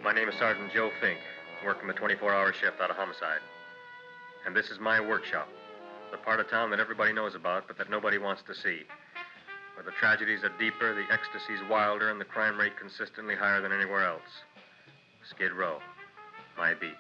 My name is Sergeant Joe Fink, working the 24-hour shift out of homicide. And this is my workshop, the part of town that everybody knows about, but that nobody wants to see. Where the tragedies are deeper, the ecstasy's wilder, and the crime rate consistently higher than anywhere else. Skid Row, my beat.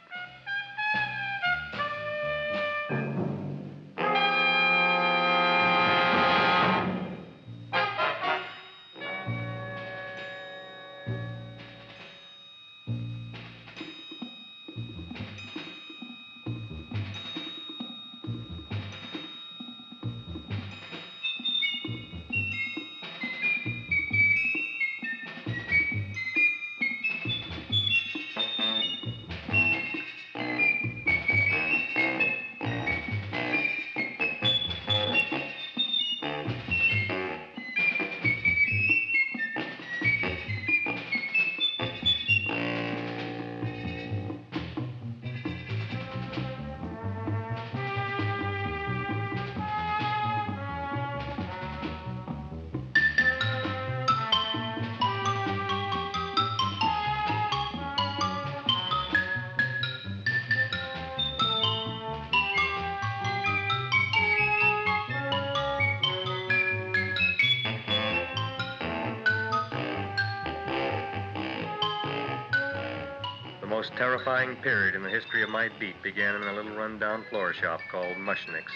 The most terrifying period in the history of my beat began in a little run-down floor shop called Mushnick's.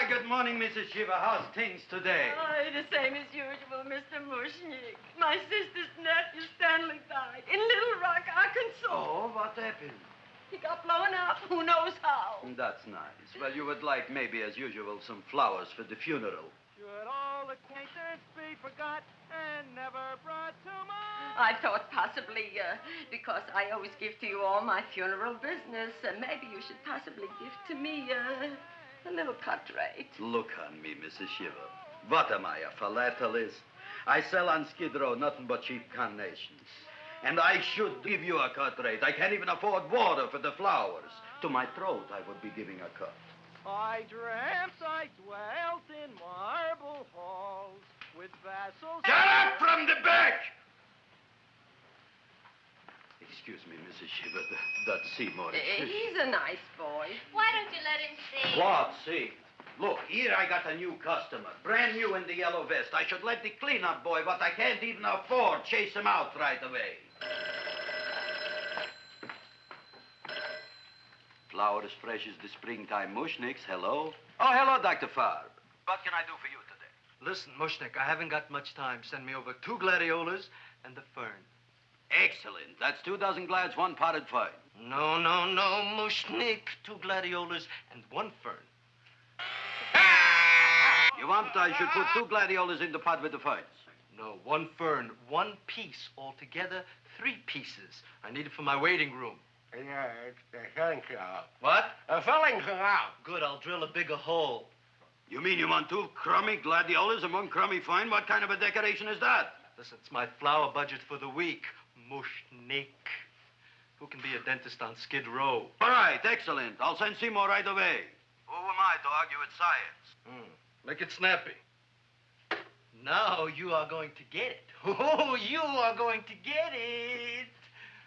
Good morning, Mrs. Shiva. How's things today? Oh, the same as usual, Mr. Mushnick. My sister's nephew, Stanley, died in Little Rock, Arkansas. Oh, what happened? He got blown up. Who knows how? That's nice. Well, you would like, maybe as usual, some flowers for the funeral. Should all acquaintance be forgot and never brought to mind? I thought possibly, because I always give to you all my funeral business, maybe you should possibly give to me a little cut rate. Look on me, Mrs. Shiva. What am I, a philatelist? I sell on Skid Row nothing but cheap carnations. And I should give you a cut rate. I can't even afford water for the flowers. To my throat, I would be giving a cut. I dreamt I dwelt in marble halls with vassals... Get up from the back! Excuse me, Mrs. Shiva, that's Seymour. He's a nice boy. Why don't you let him see? What, see? Look, here I got a new customer, brand new in the yellow vest. I should let the cleanup boy, but I can't even afford, chase him out right away. Flower as fresh as the springtime Mushnicks. Hello? Oh, hello, Dr. Farb. What can I do for you today? Listen, Mushnick, I haven't got much time. Send me over 2 gladiolas and the fern. Excellent. That's 2 dozen glads, 1 potted fern. No, Mushnick. 2 gladiolas and 1 fern. You want I should put 2 gladiolas in the pot with the ferns? No, 1 fern, 1 piece. Altogether, 3 pieces. I need it for my waiting room. Yeah, it's the filling canal. What? A filling canal. Good, I'll drill a bigger hole. You mean you want 2 crummy gladiolas and 1 crummy fern? What kind of a decoration is that? Listen, it's my flower budget for the week. Mushnick. Who can be a dentist on Skid Row? All right, excellent. I'll send Seymour right away. Who am I to argue with science? Make it snappy. Now you are going to get it. Oh, you are going to get it.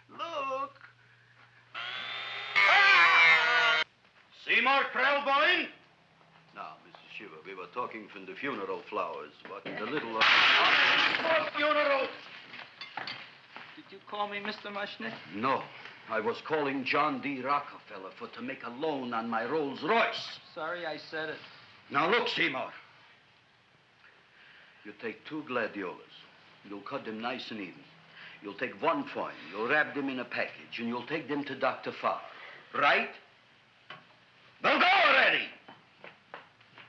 Look. Seymour Krellboyne? Now, Mrs. Shiva, we were talking from the funeral flowers. What in the little... funeral! Did you call me Mr. Mushnick? No. I was calling John D. Rockefeller for to make a loan on my Rolls Royce. Sorry I said it. Now, look, Seymour. You take 2 gladiolas. You'll cut them nice and even. You'll take 1 fern. You'll wrap them in a package, and you'll take them to Dr. Farr. Right? Now go already!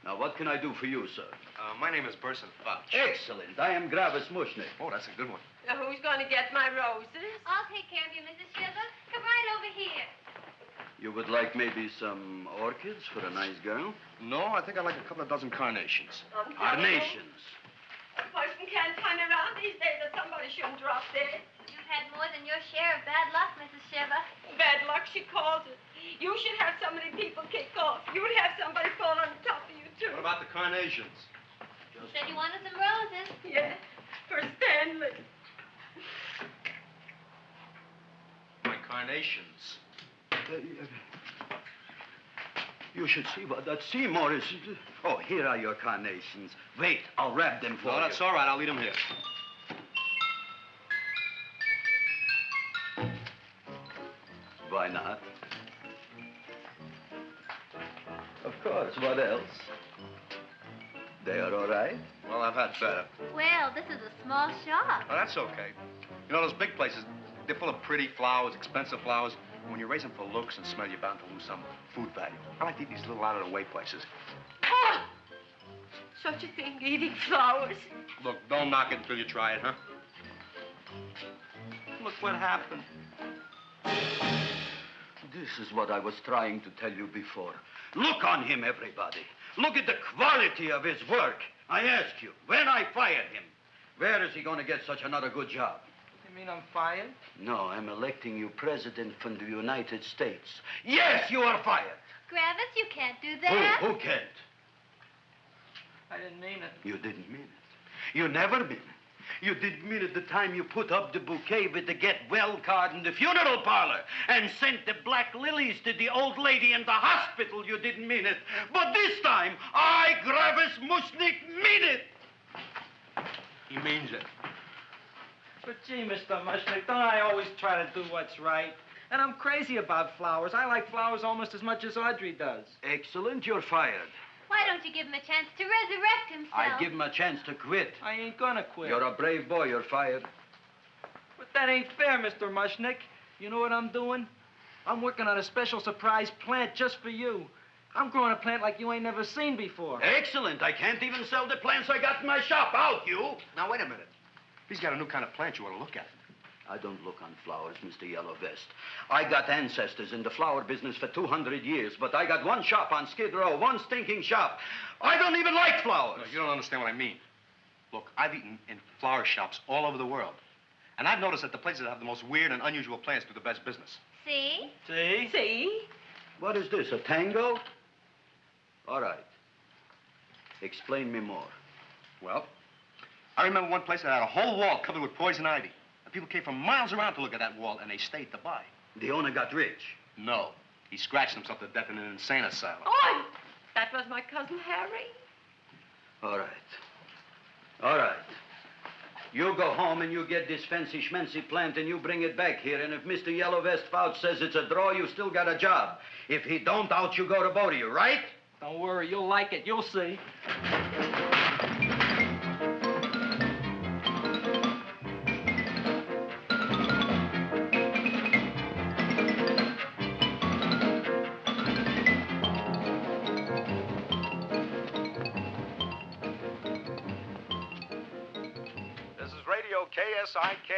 Now, what can I do for you, sir? My name is Burson Fouch. Excellent. I am Gravis Mushnick. Oh, that's a good one. Who's going to get my roses? I'll take care of you, Mrs. Shiva. Come right over here. You would like maybe some orchids for a nice girl? No, I think I'd like a couple of dozen carnations. Carnations. A person can't turn around these days that somebody shouldn't drop dead. You've had more than your share of bad luck, Mrs. Shiva. Bad luck, she calls it. You should have so many people kick off. You would have somebody fall on top of you, too. What about the carnations? Said you wanted some roses. Yes, for Stanley. My carnations. You should see what that Seymour is. Oh, here are your carnations. Wait, I'll wrap them for you. No, that's all right. I'll leave them here. Why not? Of course, what else? They are all right? Well, I've had better. Well, this is a small shop. Oh, that's okay. You know, those big places, they're full of pretty flowers, expensive flowers. When you raise them for looks and smell, you're bound to lose some food value. I like to eat these little out-of-the-way places. Oh! Such a thing, eating flowers. Look, don't knock it until you try it, huh? Look what happened. This is what I was trying to tell you before. Look on him, everybody. Look at the quality of his work. I ask you, when I fired him, where is he going to get such another good job? You mean I'm fired? No, I'm electing you president from the United States. Yes, you are fired. Gravis, you can't do that. Who can't? I didn't mean it. You didn't mean it. You never mean it. You didn't mean it the time you put up the bouquet with the get well card in the funeral parlor and sent the black lilies to the old lady in the hospital. You didn't mean it. But this time, I, Gravis Mushnik, mean it. He means it. But gee, Mr. Mushnick, don't I always try to do what's right? And I'm crazy about flowers. I like flowers almost as much as Audrey does. Excellent, you're fired. Why don't you give him a chance to resurrect himself? I give him a chance to quit. I ain't gonna quit. You're a brave boy, you're fired. But that ain't fair, Mr. Mushnick. You know what I'm doing? I'm working on a special surprise plant just for you. I'm growing a plant like you ain't never seen before. Excellent. I can't even sell the plants I got in my shop. Out, you. Now, wait a minute. He's got a new kind of plant you ought to look at. I don't look on flowers, Mr. Yellow Vest. I got ancestors in the flower business for 200 years, but I got one shop on Skid Row, one stinking shop. I don't even like flowers. No, you don't understand what I mean. Look, I've eaten in flower shops all over the world. And I've noticed that the places that have the most weird and unusual plants do the best business. See? See? See? What is this, a tango? All right. Explain me more. Well, I remember one place that had a whole wall covered with poison ivy. And people came from miles around to look at that wall, and they stayed to buy. The owner got rich. No. He scratched himself to death in an insane asylum. Oh, that was my cousin Harry. All right. All right. You go home and you get this fancy schmancy plant and you bring it back here. And if Mr. Yellow Vest Fouch says it's a draw, you still got a job. If he don't, out you go to both of you, right? Don't worry, you'll like it. You'll see. KSIK.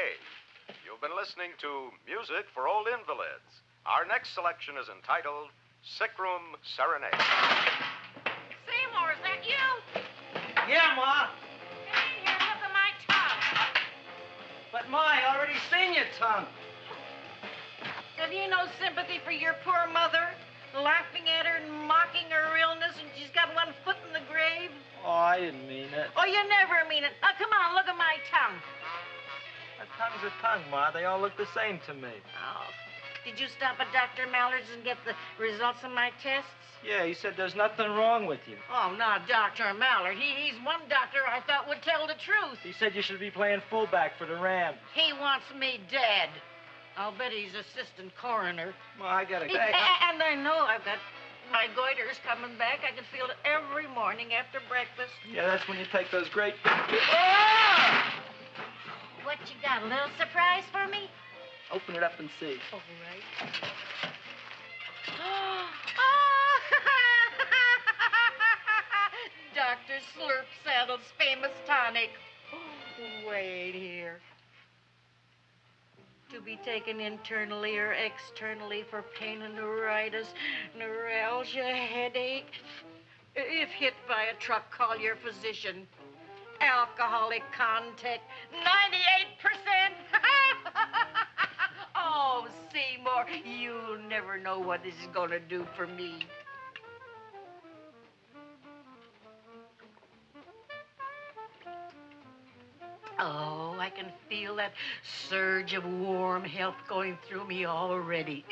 You've been listening to Music for Old Invalids. Our next selection is entitled Sick Room Serenade. Seymour, is that you? Yeah, Ma. Come in here and look at my tongue. But, Ma, I already seen your tongue. Have you no sympathy for your poor mother? Laughing at her and mocking her illness, and she's got one foot in the grave? Oh, I didn't mean it. Oh, you never mean it. Now, come on, look at my tongue. A tongue's a tongue, Ma. They all look the same to me. Oh, did you stop at Dr. Mallard's and get the results of my tests? Yeah, he said there's nothing wrong with you. Oh, not Dr. Mallard. He's one doctor I thought would tell the truth. He said you should be playing fullback for the Rams. He wants me dead. I'll bet he's assistant coroner. Ma, I gotta go. And I know I've got my goiter's coming back. I can feel it every morning after breakfast. Yeah, that's when you take those great... What you got, a little surprise for me? Open it up and see. All right. Dr. Slurp Saddle's famous tonic. Wait here. To be taken internally or externally for pain and neuritis, neuralgia, headache. If hit by a truck, call your physician. Alcoholic contact, 98%. Oh, Seymour, you'll never know what this is going to do for me. Oh, I can feel that surge of warm health going through me already.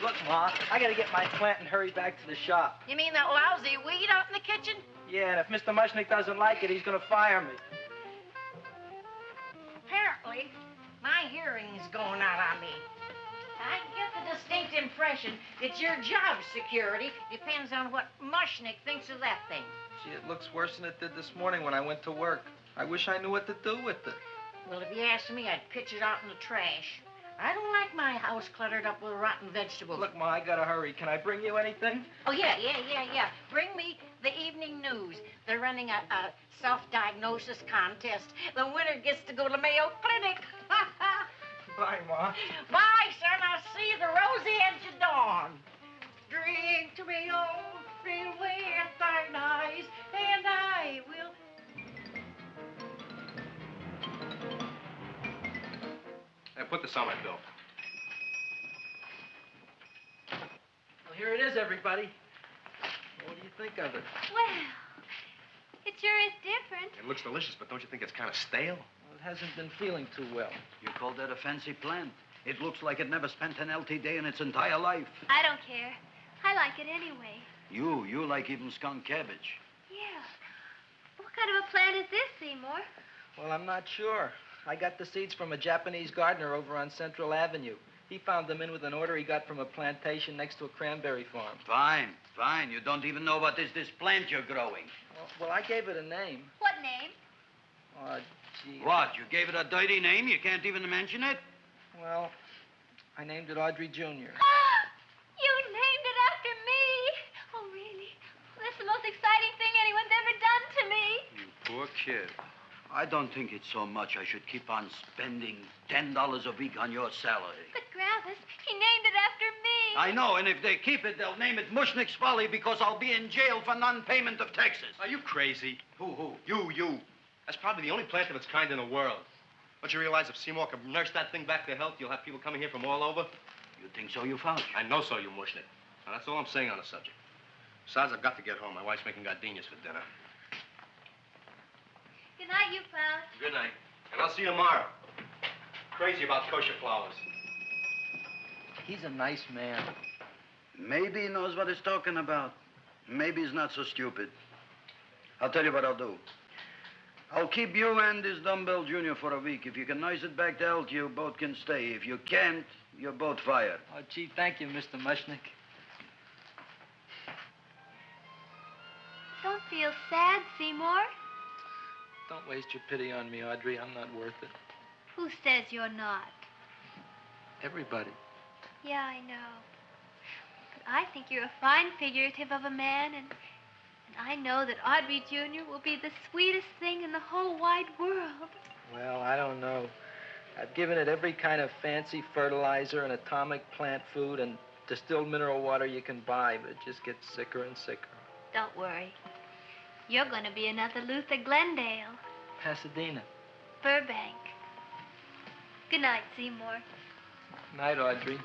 Look, Ma, I gotta get my plant and hurry back to the shop. You mean that lousy weed out in the kitchen? Yeah, and if Mr. Mushnick doesn't like it, he's gonna fire me. Apparently, my hearing's going out on me. I get the distinct impression that your job security depends on what Mushnick thinks of that thing. Gee, it looks worse than it did this morning when I went to work. I wish I knew what to do with it. Well, if you asked me, I'd pitch it out in the trash. I don't like my house cluttered up with rotten vegetables. Look, Ma, I gotta hurry. Can I bring you anything? Oh, yeah. Bring me the evening news. They're running a self-diagnosis contest. The winner gets to go to Mayo Clinic. Bye, Ma. Bye, son. I'll see you the rosy edge of dawn. Drink to me, oh, feel with thine eyes, and I will... Hey, put this on my bill. Well, here it is, everybody. What do you think of it? Well, it sure is different. It looks delicious, but don't you think it's kind of stale? Well, it hasn't been feeling too well. You call that a fancy plant? It looks like it never spent an LT day in its entire life. I don't care. I like it anyway. You like even skunk cabbage. Yeah. What kind of a plant is this, Seymour? Well, I'm not sure. I got the seeds from a Japanese gardener over on Central Avenue. He found them in with an order he got from a plantation next to a cranberry farm. Fine. You don't even know what is this plant you're growing. Well, I gave it a name. What name? Oh, gee. What, you gave it a dirty name? You can't even mention it? Well, I named it Audrey Jr. You named it after me. Oh, really? Well, that's the most exciting thing anyone's ever done to me. You poor kid. I don't think it's so much I should keep on spending $10 a week on your salary. But, Gravis, he named it after me. I know, and if they keep it, they'll name it Mushnick's Folly because I'll be in jail for non-payment of taxes. Are you crazy? Who? You. That's probably the only plant of its kind in the world. Don't you realize if Seymour can nurse that thing back to health, you'll have people coming here from all over? You think so, you found? I know so, you Mushnick. Now, that's all I'm saying on the subject. Besides, I've got to get home. My wife's making gardenias for dinner. Good night, you pal. Good night. And I'll see you tomorrow. Crazy about kosher flowers. He's a nice man. Maybe he knows what he's talking about. Maybe he's not so stupid. I'll tell you what I'll do. I'll keep you and this dumbbell junior for a week. If you can nurse it back to health, you both can stay. If you can't, you're both fired. Oh, gee, thank you, Mr. Mushnick. Don't feel sad, Seymour. Don't waste your pity on me, Audrey. I'm not worth it. Who says you're not? Everybody. Yeah, I know. But I think you're a fine figurative of a man, and I know that Audrey Jr. will be the sweetest thing in the whole wide world. Well, I don't know. I've given it every kind of fancy fertilizer and atomic plant food and distilled mineral water you can buy, but it just gets sicker and sicker. Don't worry. You're going to be another Luther Glendale. Pasadena. Burbank. Good night, Seymour. Night, Audrey.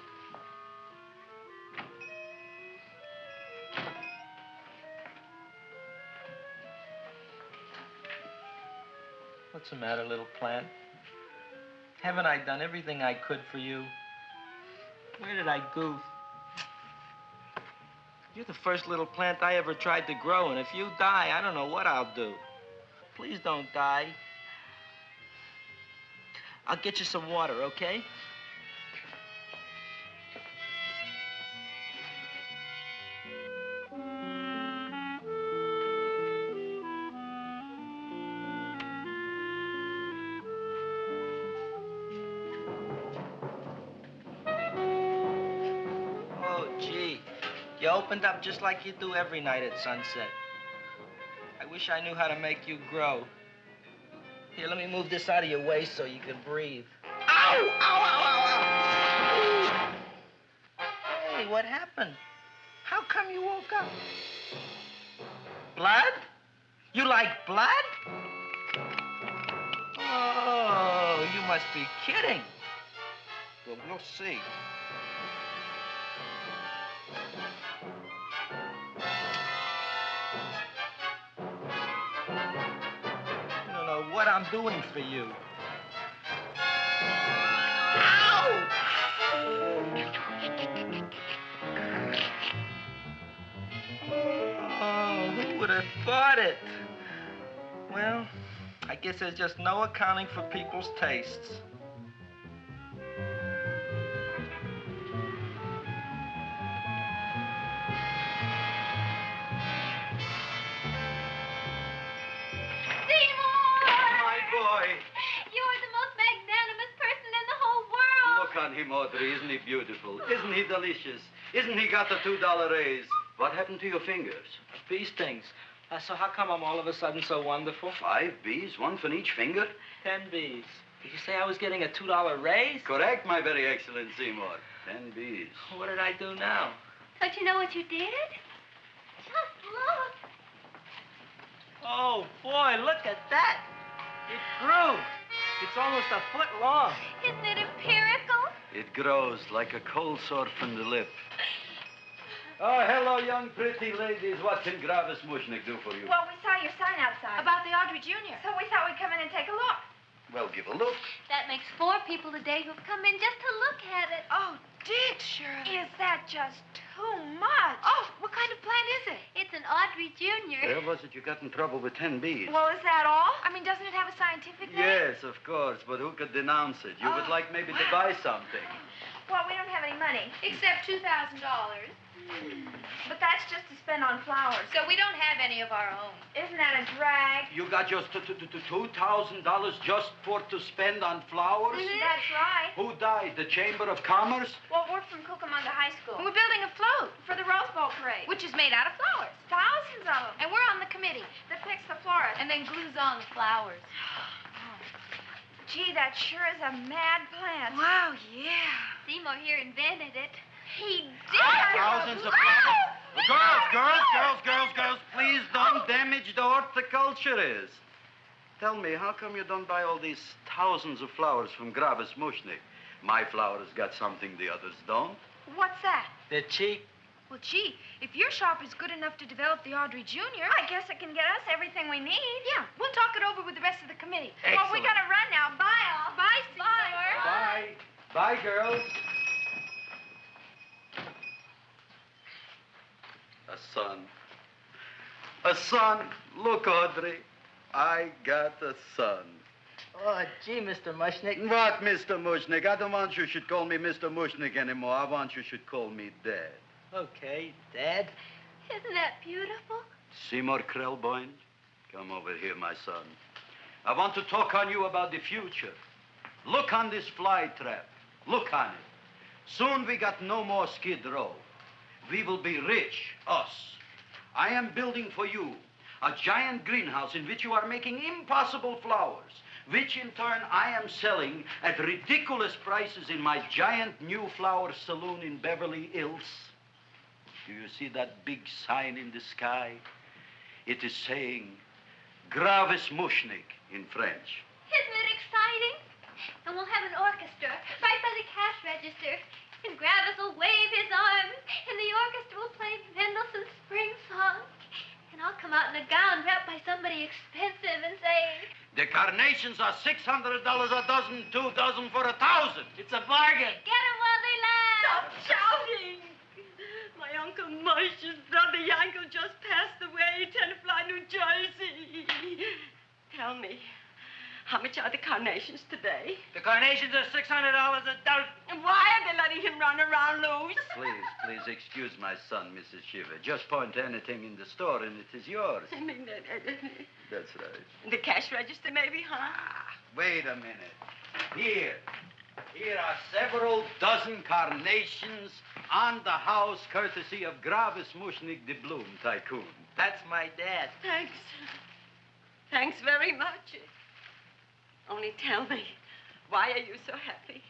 What's the matter, little plant? Haven't I done everything I could for you? Where did I goof? You're the first little plant I ever tried to grow, and if you die, I don't know what I'll do. Please don't die. I'll get you some water, okay? Oh, gee. You opened up just like you do every night at sunset. I wish I knew how to make you grow. Here, let me move this out of your way so you can breathe. Ow! Ow, ow, ow, ow! Hey, what happened? How come you woke up? Blood? You like blood? Oh, you must be kidding. Well, we'll see. I don't know what I'm doing for you. Oh, who would have thought it? Well, I guess there's just no accounting for people's tastes. My boy. You're the most magnanimous person in the whole world. Look on him, Audrey. Isn't he beautiful? Isn't he delicious? Isn't he got the $2 raise? What happened to your fingers? Bee stings. So how come I'm all of a sudden so wonderful? 5 bees, one for each finger? 10 bees. Did you say I was getting a $2 raise? Correct, my very excellent Seymour. 10 bees. What did I do now? Don't you know what you did? Just look. Oh, boy, look at that. It grew. It's almost a foot long. Isn't it empirical? It grows like a cold sore from the lip. Oh, hello, young pretty ladies. What can Gravis Mushnick do for you? Well, we saw your sign outside. About the Audrey Jr. So we thought we'd come in and take a look. Well, give a look. That makes 4 people today who've come in just to look at it. Oh, Dick, Shirley. Is that just too much? Oh, what kind of plant is it? It's an Audrey Jr. Where was it you got in trouble with 10 bees? Well, is that all? I mean, doesn't it have a scientific name? Yes, of course, but who could denounce it? You would like maybe to buy something. Well, we don't have any money. Except $2,000. But that's just to spend on flowers. So we don't have any of our own. Isn't that a drag? You got just $2,000 just to spend on flowers? That's right. Who died? The Chamber of Commerce? Well, we're from Cucamonga High School. And we're building a float for the Rose Bowl parade. Which is made out of flowers. Thousands of them. And we're on the committee that picks the florist. And then glues on the flowers. Gee, that sure is a mad plant. Wow, yeah. Seymour here invented it. He did. Thousands of flowers. Girls, please don't damage the horticulturist. Tell me, how come you don't buy all these thousands of flowers from Gravis Mushnick? My flowers got something the others don't. What's that? They're cheap. Well, gee, if your shop is good enough to develop the Audrey Jr., I guess it can get us everything we need. Yeah, we'll talk it over with the rest of the committee. Excellent. Well, we gotta run now. Bye, all. Bye, Seymour. Bye. Bye, girls. A son. A son. Look, Audrey. I got a son. Oh, gee, Mr. Mushnick. What, Mr. Mushnick? I don't want you should call me Mr. Mushnick anymore. I want you should call me Dad. Okay, Dad. Isn't that beautiful? Seymour Krelboyne, come over here, my son. I want to talk on you about the future. Look on this fly trap. Look on it. Soon we got no more Skid Row. We will be rich, us. I am building for you a giant greenhouse in which you are making impossible flowers, which in turn I am selling at ridiculous prices in my giant new flower saloon in Beverly Hills. Do you see that big sign in the sky? It is saying Gravis Mushnick in French. Isn't it exciting? And we'll have an orchestra right by the cash register. And Gravis will wave his arms, and the orchestra will play Mendelssohn's Spring Song. And I'll come out in a gown wrapped by somebody expensive and say, The carnations are $600 a dozen, 2 dozen for 1,000. It's a bargain. get 'em while they last. Stop shouting! My Uncle Mush's brother Yankel just passed away, Tenafly, New Jersey. Tell me, how much are the carnations today? The carnations are $600 a dozen. And why are they letting him run around loose? Please excuse my son, Mrs. Shiver. Just point to anything in the store and it is yours. I mean, That's right. the cash register maybe, huh? Wait a minute. Here are several dozen carnations on the house, courtesy of Gravis Mushnick, the Bloom Tycoon. That's my dad. Thanks. Thanks very much. Only tell me, why are you so happy?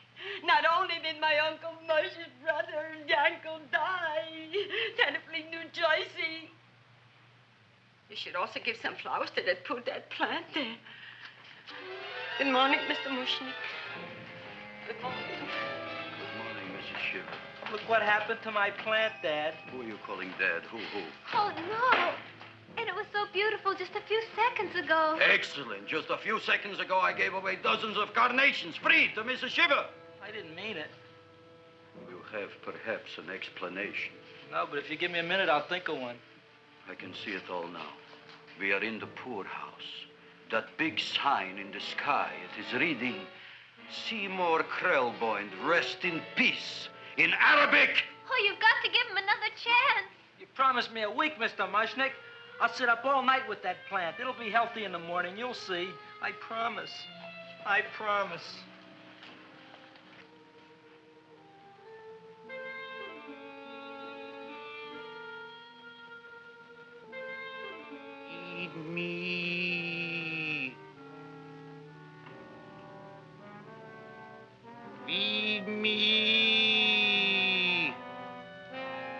Not only did my Uncle Mush's brother Yankel die, Tenafly, New Jersey. You should also give some flowers to that poor dead plant there. Good morning, Mr. Mushnick. Good morning. Good morning, Mrs. Shiver. Look what happened to my plant, Dad. Who are you calling Dad? Who? Oh, no. And it was so beautiful just a few seconds ago. Excellent. Just a few seconds ago, I gave away dozens of carnations free to Mrs. Shiver. I didn't mean it. You have perhaps an explanation. No, but if you give me a minute, I'll think of one. I can see it all now. We are in the poorhouse. That big sign in the sky, it is reading, Seymour Krelboyne, rest in peace, in Arabic. Oh, you've got to give him another chance. You promised me a week, Mr. Mushnick. I'll sit up all night with that plant. It'll be healthy in the morning. You'll see. I promise. I promise. Feed me. Feed me.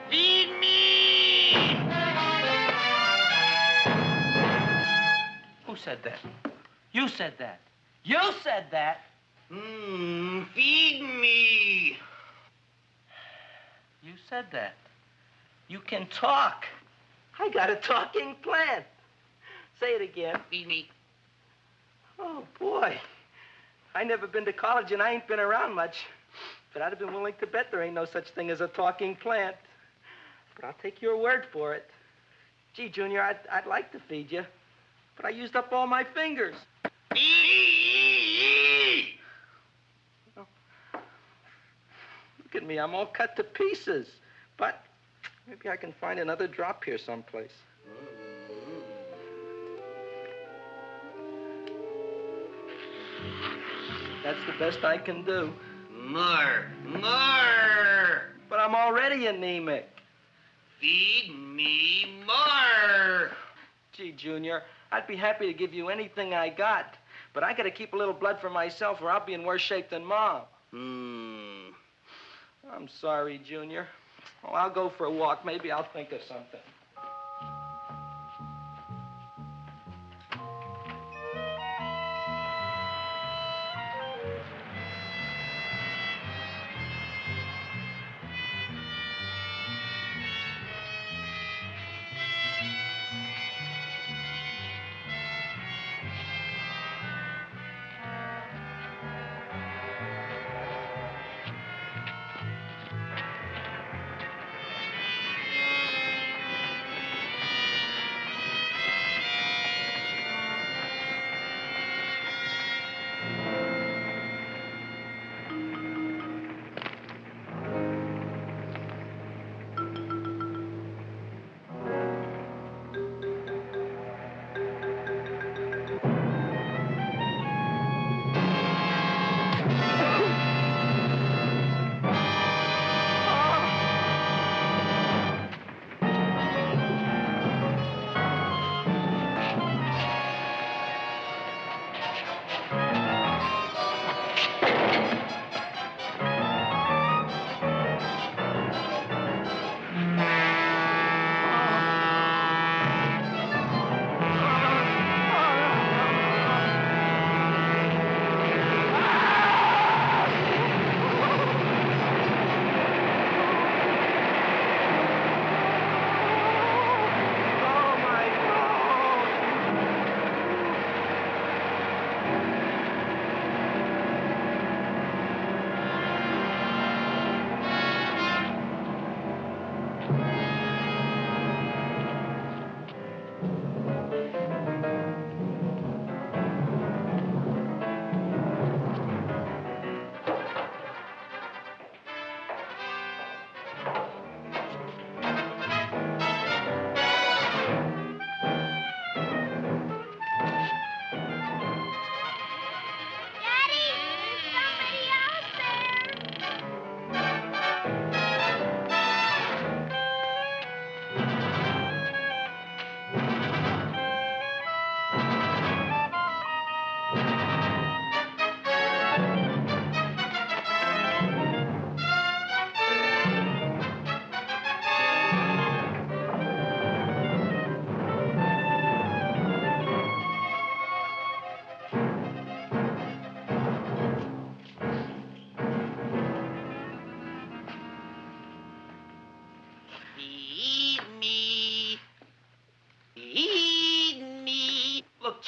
Feed me. Who said that? You said that. You said that. Feed me. You said that. You can talk. I got a talking plant. Say it again. Feed me. Oh, boy. I never been to college and I ain't been around much. But I'd have been willing to bet there ain't no such thing as a talking plant. But I'll take your word for it. Gee, Junior, I'd like to feed you. But I used up all my fingers. Oh. Look at me. I'm all cut to pieces. But maybe I can find another drop here someplace. That's the best I can do. More. But I'm already anemic. Feed me more. Gee, Junior, I'd be happy to give you anything I got. But I gotta keep a little blood for myself or I'll be in worse shape than Mom. I'm sorry, Junior. Oh, I'll go for a walk. Maybe I'll think of something.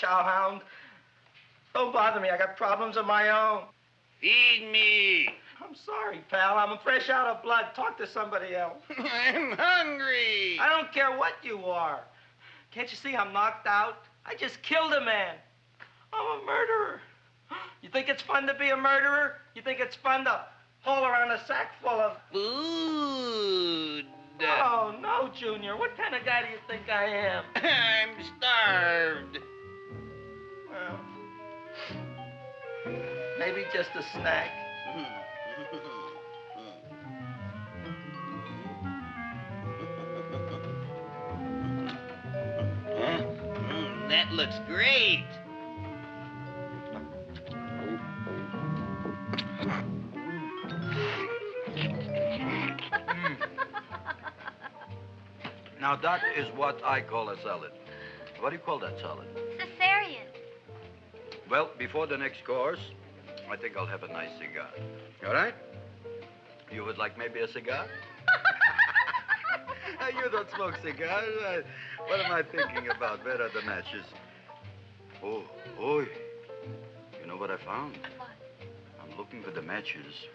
chowhound. Don't bother me. I got problems of my own. Feed me. I'm sorry, pal. I'm fresh out of blood. Talk to somebody else. I'm hungry. I don't care what you are. Can't you see I'm knocked out? I just killed a man. I'm a murderer. You think it's fun to be a murderer? You think it's fun to haul around a sack full of Food. Oh, no, Junior. What kind of guy do you think I am? I'm starved. Well, maybe just a snack. Huh? That looks great. Now, that is what I call a salad. What do you call that salad? Caesarean. Well, before the next course, I think I'll have a nice cigar. All right? You would like maybe a cigar? You don't smoke cigars. What am I thinking about? Where are the matches? Oh, you know what I found? What? I'm looking for the matches,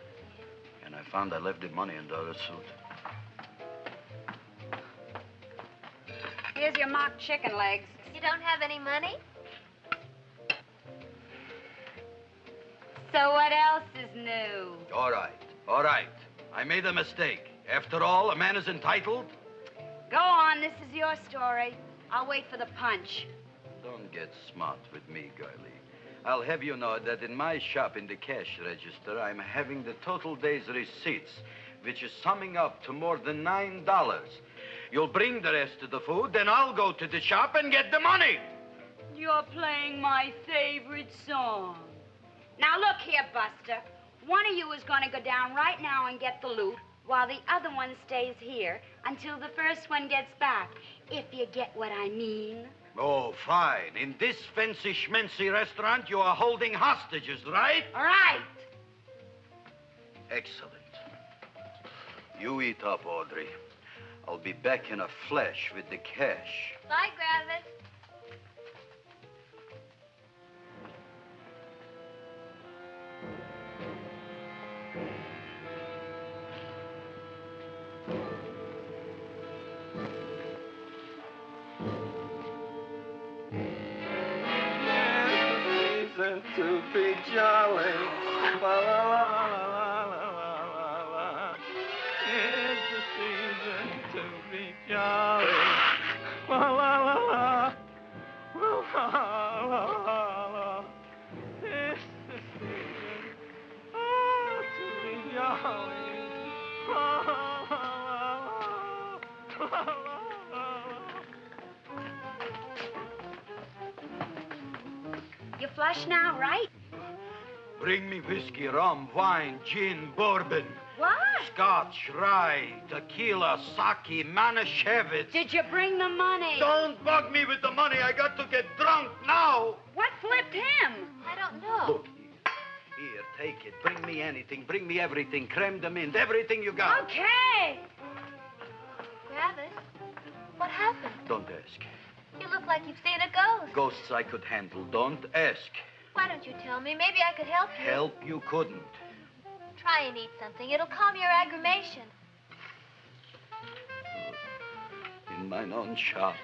and I found I left the money in the other suit. Here's your mock chicken legs. You don't have any money? So what else is new? All right. I made a mistake. After all, a man is entitled. Go on, this is your story. I'll wait for the punch. Don't get smart with me, girlie. I'll have you know that in my shop in the cash register, I'm having the total day's receipts, which is summing up to more than $9. You'll bring the rest of the food, then I'll go to the shop and get the money. You're playing my favorite song. Now look here, Buster. One of you is going to go down right now and get the loot, while the other one stays here until the first one gets back, if you get what I mean. Oh, fine. In this fancy schmancy restaurant, you are holding hostages, right? All right. Excellent. You eat up, Audrey. I'll be back in a flash with the cash. Bye, Gravis. To be jolly. La, la, la, la, la, la, la. It's the season to be jolly. La, la, la, la. La, la, la, la. It's the season to be jolly. La, la, la, la, la, la. You flush now, right? Bring me whiskey, rum, wine, gin, bourbon. What? Scotch, rye, tequila, sake, Manischewitz. Did you bring the money? Don't bug me with the money. I got to get drunk now. What flipped him? I don't know. Look, here, take it. Bring me anything. Bring me everything. Creme de menthe, everything you got. Okay. Gravis, what happened? Don't ask. You look like you've seen a ghost. Ghosts I could handle. Don't ask. Why don't you tell me? Maybe I could help you. Help you couldn't. Try and eat something. It'll calm your aggravation. In mine own shop.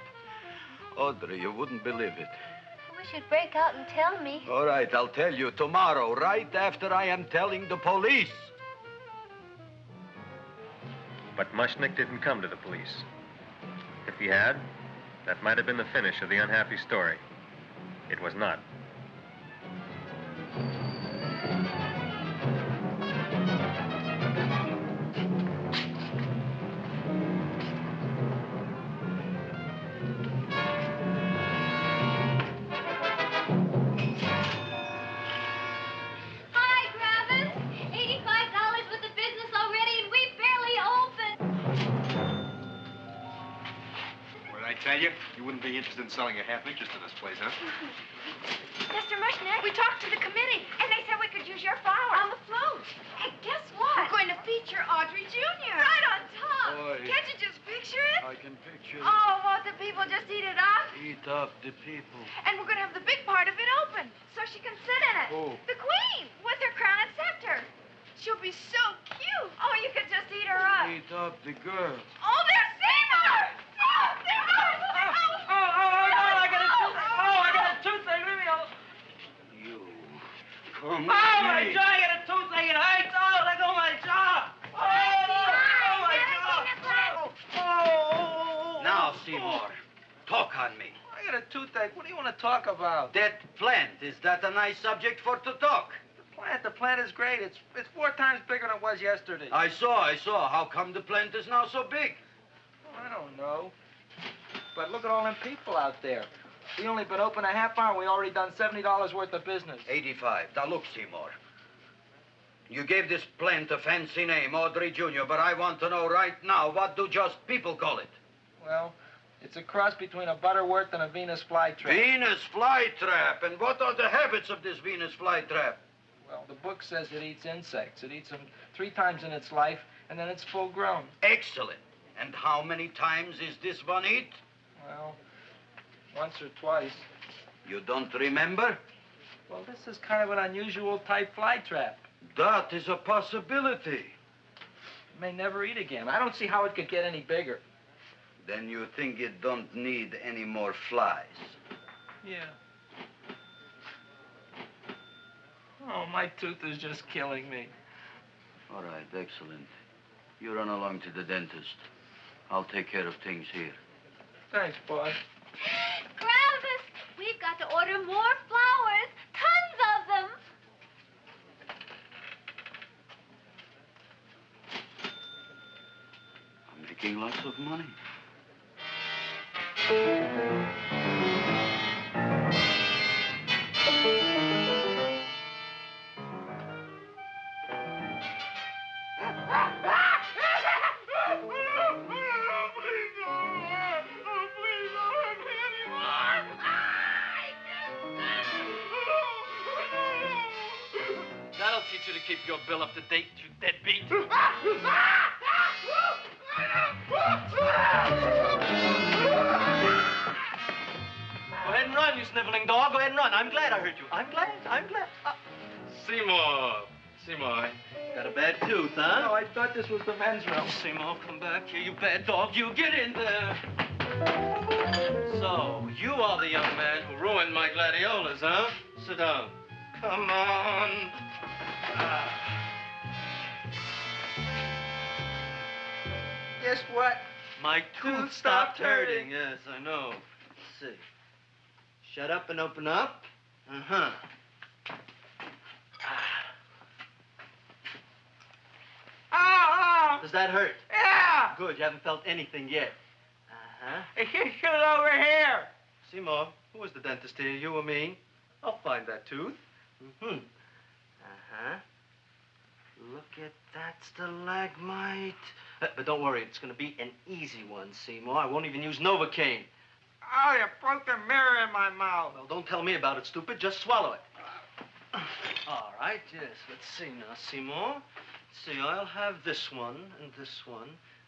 Audrey, you wouldn't believe it. I wish you'd break out and tell me. All right, I'll tell you tomorrow, right after I am telling the police. But Mushnick didn't come to the police. If he had, that might have been the finish of the unhappy story. It was not. Hi, Gravis. $85 with the business already, and we barely opened. What did I tell you? You wouldn't be interested in selling your half interest in this place, huh? Mr. Mushnick, we talked to the committee, and they said we could use your flower on the float. Hey, guess what? We're going to feature Audrey Jr. Right on top. Boy. Can't you just picture it? I can picture it. Oh, won't it be people just eat it up? Eat up the people. And we're going to have the big part of it open so she can sit in it. Who? The queen with her crown and scepter. She'll be so cute. Oh, you could just eat her up. Eat up the girl. Oh, there's Seymour! Oh, Seymour! I got a toothache. Leave me alone. You. Come Oh, with my me. jaw, I got a toothache. It hurts. Oh, let go of my jaw. Oh, my jaw. Oh. Now, Seymour, talk on me. I got a toothache. What do you want to talk about? That plant, is that a nice subject for to talk? The plant is great. It's 4 times bigger than it was yesterday. I saw. How come the plant is now so big? I don't know. But look at all them people out there. We only been open a half hour. We already done $70 worth of business. 85. Now, look, Seymour. You gave this plant a fancy name, Audrey Jr., but I want to know right now, what do just people call it? Well, it's a cross between a Butterworth and a Venus flytrap. Venus flytrap. And what are the habits of this Venus flytrap? Well, the book says it eats insects. It eats them 3 times in its life, and then it's full grown. Excellent. And how many times is this one eat? Well, once or twice. You don't remember? Well, this is kind of an unusual type flytrap. That is a possibility. It may never eat again. I don't see how it could get any bigger. Then you think it don't need any more flies? Yeah. Oh, my tooth is just killing me. All right, excellent. You run along to the dentist. I'll take care of things here. Thanks, boss. Gravis, we've got to order more flowers. Tons of them. I'm making lots of money. That'll teach you to keep your bill up to date, you deadbeat. Go ahead and run, you sniveling dog. Go ahead and run. I'm glad I hurt you. I'm glad. Seymour, got a bad tooth, huh? No, I thought this was the men's room. Seymour, come back here, you bad dog. You get in there. So, you are the young man who ruined my gladiolas, huh? Sit down. Come on. Guess what? My tooth stopped hurting. Yes, I know. Let's see. Shut up and open up. Uh-huh. Oh! Does that hurt? Yeah! Good, you haven't felt anything yet. Uh-huh. Hey, shoot over here. Seymour, who was the dentist here, you or me? I'll find that tooth. Mm-hmm. Uh-huh. Look at that stalagmite. But don't worry, it's going to be an easy one, Seymour. I won't even use Novocaine. Oh, you broke the mirror in my mouth. Well, don't tell me about it, stupid. Just swallow it. All right, yes. Let's see now, Seymour. Let's see, I'll have this one,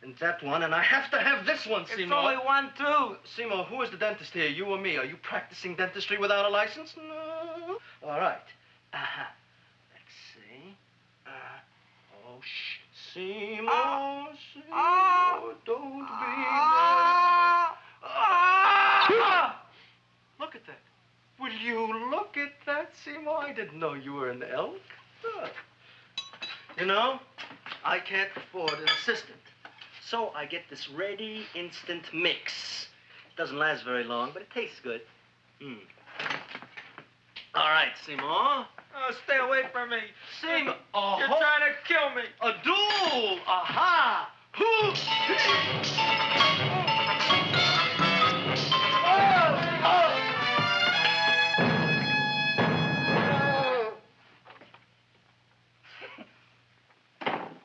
and that one, and I have to have this one, Seymour. It's only one tooth. Seymour, who is the dentist here, you or me? Are you practicing dentistry without a license? No. All right. Uh-huh. Let's see. Oh, shh. Seymour, Seymour, don't be mad. Look at that. Will you look at that, Seymour? I didn't know you were an elk. You know, I can't afford an assistant. So I get this ready instant mix. It doesn't last very long, but it tastes good. All right, Seymour. Oh, stay away from me. Seymour. You're trying to kill me. A duel. Aha.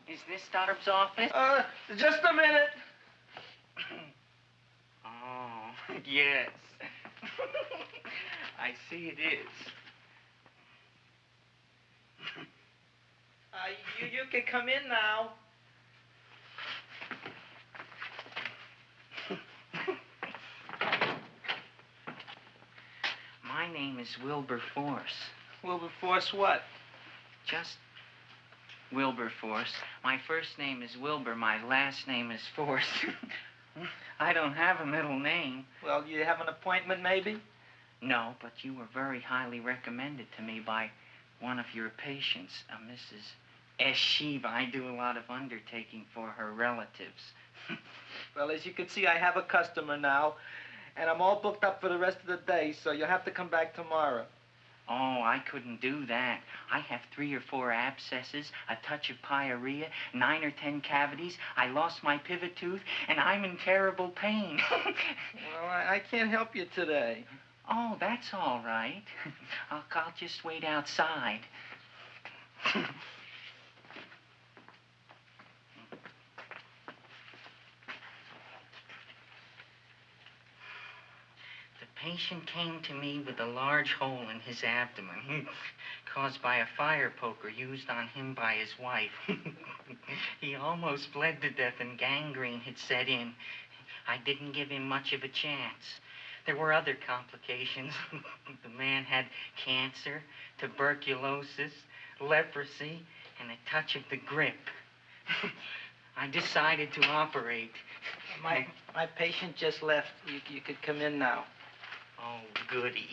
Is this Stoddard's office? Just a minute. Oh, yes. I see it is. You can come in now. name is Wilberforce. Wilberforce what? Just Wilberforce. My first name is Wilbur. My last name is Force. I don't have a middle name. Well, you have an appointment, maybe? No, but you were very highly recommended to me by one of your patients, Mrs. S. Shiva. I do a lot of undertaking for her relatives. Well, as you can see, I have a customer now, and I'm all booked up for the rest of the day, so you'll have to come back tomorrow. Oh, I couldn't do that. I have 3 or 4 abscesses, a touch of pyorrhea, 9 or 10 cavities. I lost my pivot tooth, and I'm in terrible pain. Well, I can't help you today. Oh, that's all right. I'll just wait outside. The patient came to me with a large hole in his abdomen caused by a fire poker used on him by his wife. He almost bled to death and gangrene had set in. I didn't give him much of a chance. There were other complications. The man had cancer, tuberculosis, leprosy, and a touch of the grip. I decided to operate. My patient just left. You could come in now. Oh, goody.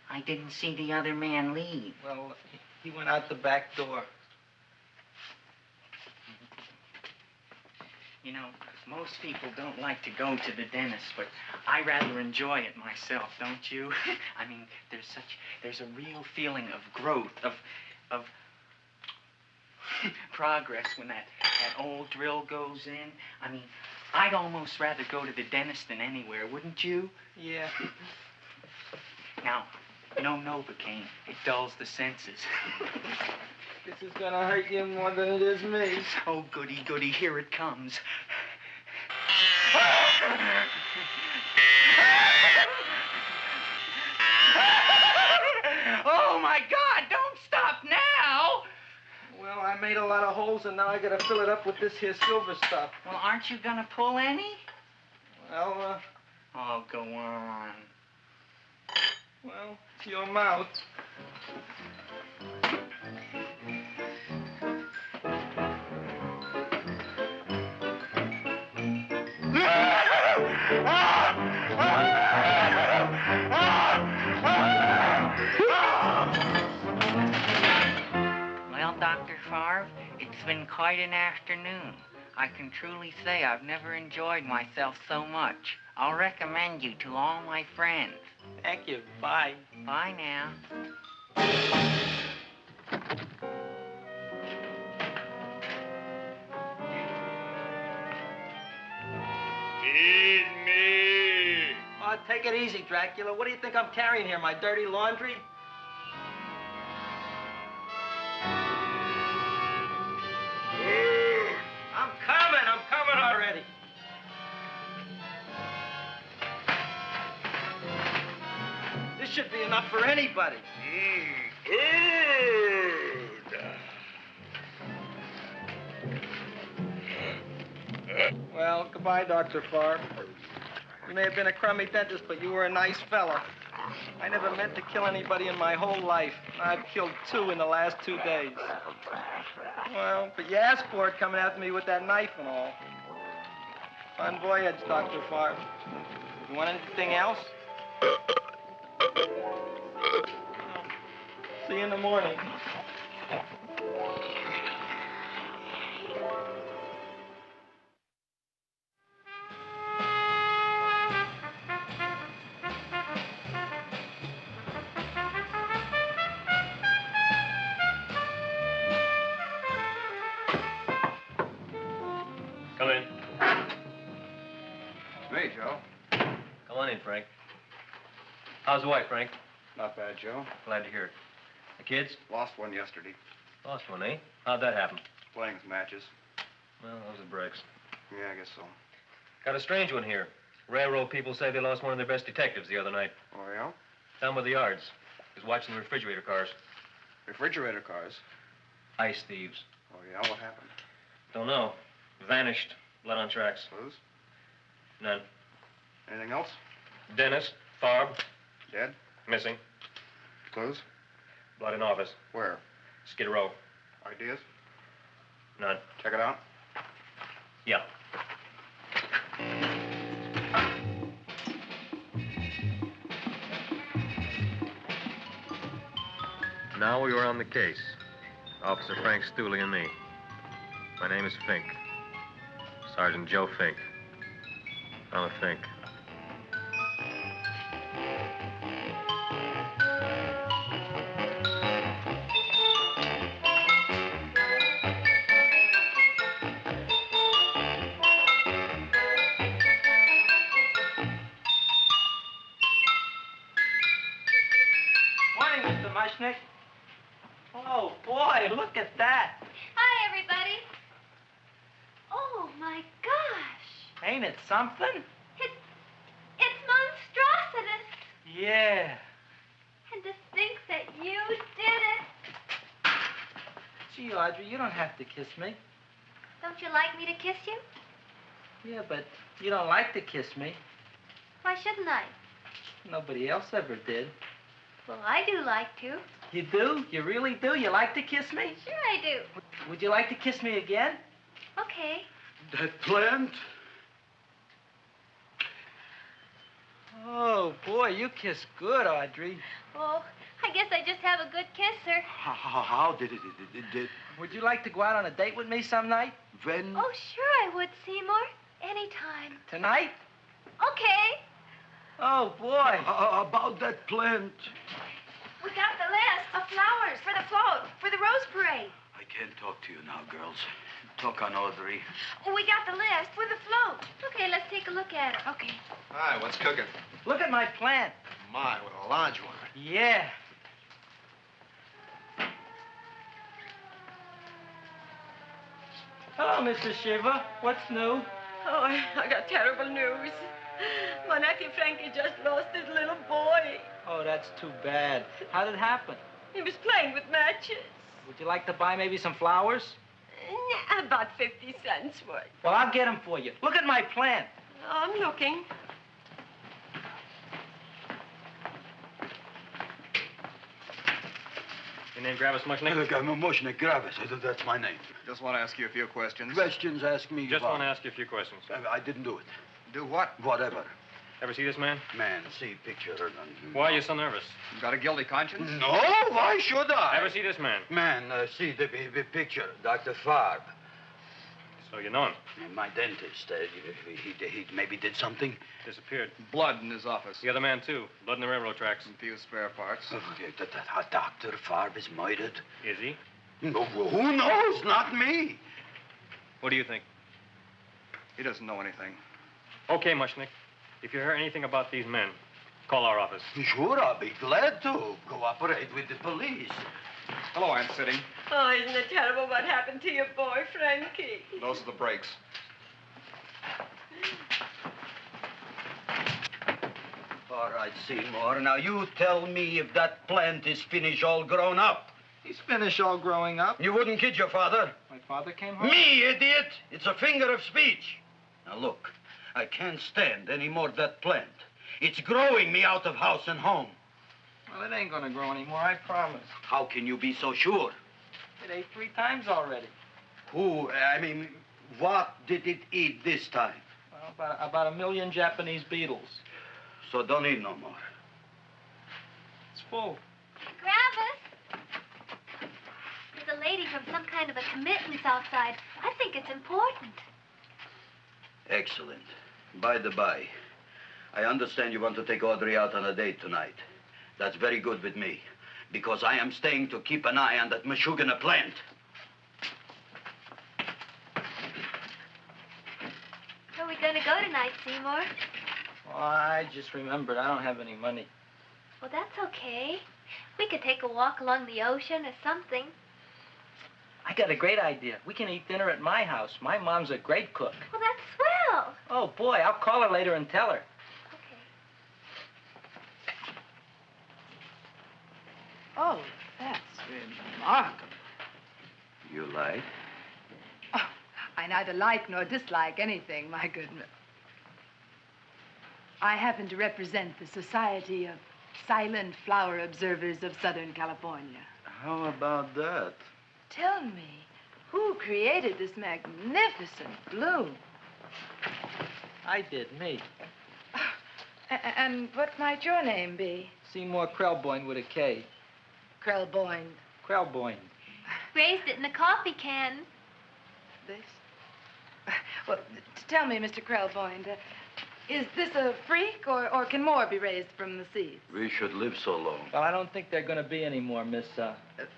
I didn't see the other man leave. Well, he went out the back door. You know, most people don't like to go to the dentist, but I rather enjoy it myself, don't you? I mean, there's a real feeling of growth, of progress when that old drill goes in. I mean, I'd almost rather go to the dentist than anywhere, wouldn't you? Yeah. Now, no Novocaine. It dulls the senses. This is gonna hurt you more than it is me. Oh, goody, goody, here it comes. Oh, my God, don't stop now! Well, I made a lot of holes, and now I gotta fill it up with this here silver stuff. Well, aren't you gonna pull any? Well, Oh, go on. Well, it's your mouth. Well, Dr. Favre, it's been quite an afternoon. I can truly say I've never enjoyed myself so much. I'll recommend you to all my friends. Thank you. Bye. Bye now. Feed me. Oh, take it easy, Dracula. What do you think I'm carrying here, my dirty laundry? I'm coming already. This should be enough for anybody. Well, goodbye, Dr. Favre. You may have been a crummy dentist, but you were a nice fella. I never meant to kill anybody in my whole life. I've killed 2 in the last 2 days. Well, but you asked for it coming after me with that knife and all. Fun voyage, Dr. Favre. You want anything else? See you in the morning. Come in. Hey, Joe. Come on in, Frank. How's the wife, Frank? Not bad, Joe. Glad to hear it. The kids? Lost one yesterday. Lost one, eh? How'd that happen? Playing some matches. Well, those are breaks. Yeah, I guess so. Got a strange one here. Railroad people say they lost one of their best detectives the other night. Oh, yeah? Down by the yards. He was watching the refrigerator cars. Refrigerator cars? Ice thieves. Oh, yeah? What happened? Don't know. Vanished. Blood on tracks. Clues? None. Anything else? Dennis. Farb. Dead? Missing. Clues? Blood in office. Where? Skid Row. Ideas? None. Check it out. Yeah. Now we were on the case. Officer Frank Stooley and me. My name is Fink. Sergeant Joe Fink. I'm a Fink. Morning, Mr. Mushnick. Oh, boy, look at that. Hi, everybody. Oh, my gosh. Ain't it something? It's monstrositous. Yeah. And to think that you did it. Gee, Audrey, you don't have to kiss me. Don't you like me to kiss you? Yeah, but you don't like to kiss me. Why shouldn't I? Nobody else ever did. Well, I do like to. You do? You really do? You like to kiss me? Sure I do. Would you like to kiss me again? Okay. That plant? Oh, boy, you kiss good, Audrey. Oh, I guess I just have a good kisser. How did it? Would you like to go out on a date with me some night? When? Oh, sure I would, Seymour. Anytime. Tonight? Okay. Oh, boy. About that plant. We got the list of flowers for the float, for the Rose Parade. I can't talk to you now, girls. Talk on Audrey. We got the list for the float. Okay, let's take a look at it. Okay. Hi, what's cooking? Look at my plant. My, what a large one. Yeah. Hello, Mrs. Shiva. What's new? Oh, I got terrible news. My nephew Frankie just lost his little boy. Oh, that's too bad. How did it happen? He was playing with matches. Would you like to buy maybe some flowers? About 50 cents worth. Well, I'll get them for you. Look at my plant. I'm looking. Your name Gravis Mushnick? Look, I'm a Mushnick Gravis. That's my name. Just want to ask you a few questions. Questions, ask me. Just about. want to ask you a few questions. I didn't do it. Do what? Whatever. Ever see this man? Man, see picture. Why are you so nervous? You got a guilty conscience? No, why should I? Ever see this man? Man, see the picture. Dr. Farb. So you know him? My dentist. He maybe did something. Disappeared. Blood in his office. The other man, too. Blood in the railroad tracks. And few spare parts. Dr. Farb is murdered. Is he? No, who knows? Not me. What do you think? He doesn't know anything. Okay, Mushnick. If you hear anything about these men, call our office. Sure, I'll be glad to cooperate with the police. Hello, Aunt Sitting. Oh, isn't it terrible what happened to your boy, Frankie? Those are the brakes. All right, Seymour. Now, you tell me if that plant is finished all grown up. He's finished all growing up. You wouldn't kid your father. My father came home? Me, idiot! It's a figure of speech. Now, look, I can't stand any more of that plant. It's growing me out of house and home. Well, it ain't gonna grow anymore, I promise. How can you be so sure? It ate 3 times already. What did it eat this time? Well, about 1 million Japanese beetles. So don't eat no more. It's full. Gravis! There's a lady from some kind of a committance outside. I think it's important. Excellent. By the by, I understand you want to take Audrey out on a date tonight. That's very good with me, because I am staying to keep an eye on that Meshuggah plant. Where are we going to go tonight, Seymour? Well, I just remembered I don't have any money. Well, that's okay. We could take a walk along the ocean or something. I got a great idea. We can eat dinner at my house. My mom's a great cook. Well, that's swell. Oh, boy, I'll call her later and tell her. Oh, that's remarkable. You like? Oh, I neither like nor dislike anything, my goodness. I happen to represent the Society of Silent Flower Observers of Southern California. How about that? Tell me, who created this magnificent bloom? I did, me. And what might your name be? Seymour Krelboyne with a K. Krelboyne. Krelboyne. Raised it in a coffee can. This? Well, tell me, Mr. Krelboyne, is this a freak, or can more be raised from the seeds? We should live so long. Well, I don't think there are going to be any more, Miss,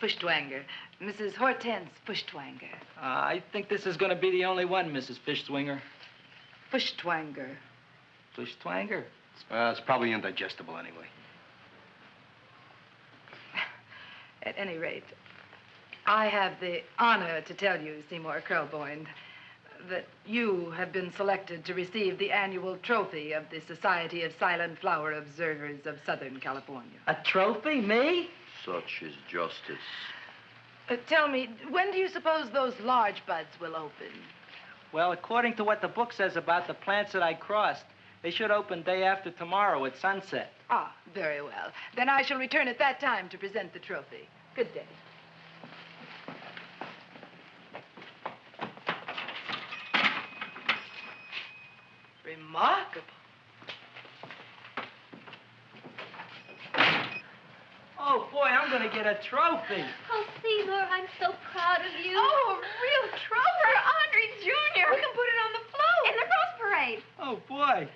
Fuschtwanger. Mrs. Hortense Fuschtwanger. I think this is going to be the only one, Mrs. Fishswinger. Fuschtwanger. Fuschtwanger? It's probably indigestible anyway. At any rate, I have the honor to tell you, Seymour Krelboyne, that you have been selected to receive the annual trophy of the Society of Silent Flower Observers of Southern California. A trophy? Me? Such is justice. Tell me, when do you suppose those large buds will open? Well, according to what the book says about the plants that I crossed, they should open day after tomorrow at sunset. Ah, very well. Then I shall return at that time to present the trophy. Good day. Remarkable. Oh, boy, I'm going to get a trophy. Oh, Seymour, I'm so proud of you. Oh, a real trophy for Audrey Jr. We can put it on the float in the Rose Parade. Oh, boy.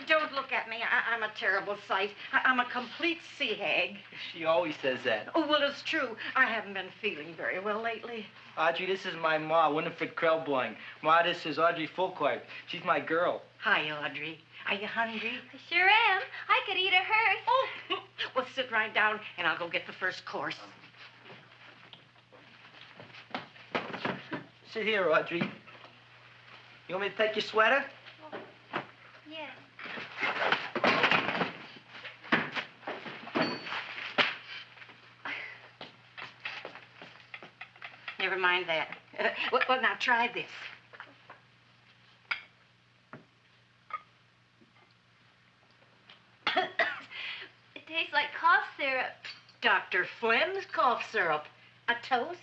Don't look at me. I'm a terrible sight. I'm a complete sea hag. She always says that. Oh, well, it's true. I haven't been feeling very well lately. Audrey, this is my ma, Winifred Krelboyne. Ma, this is Audrey Fulcourt. She's my girl. Hi, Audrey. Are you hungry? I sure am. I could eat a hearse. Oh, well, sit right down, and I'll go get the first course. Sit here, Audrey. You want me to take your sweater? Yes. Never mind that. Well, now try this. It tastes like cough syrup. Dr. Flynn's cough syrup. A toast?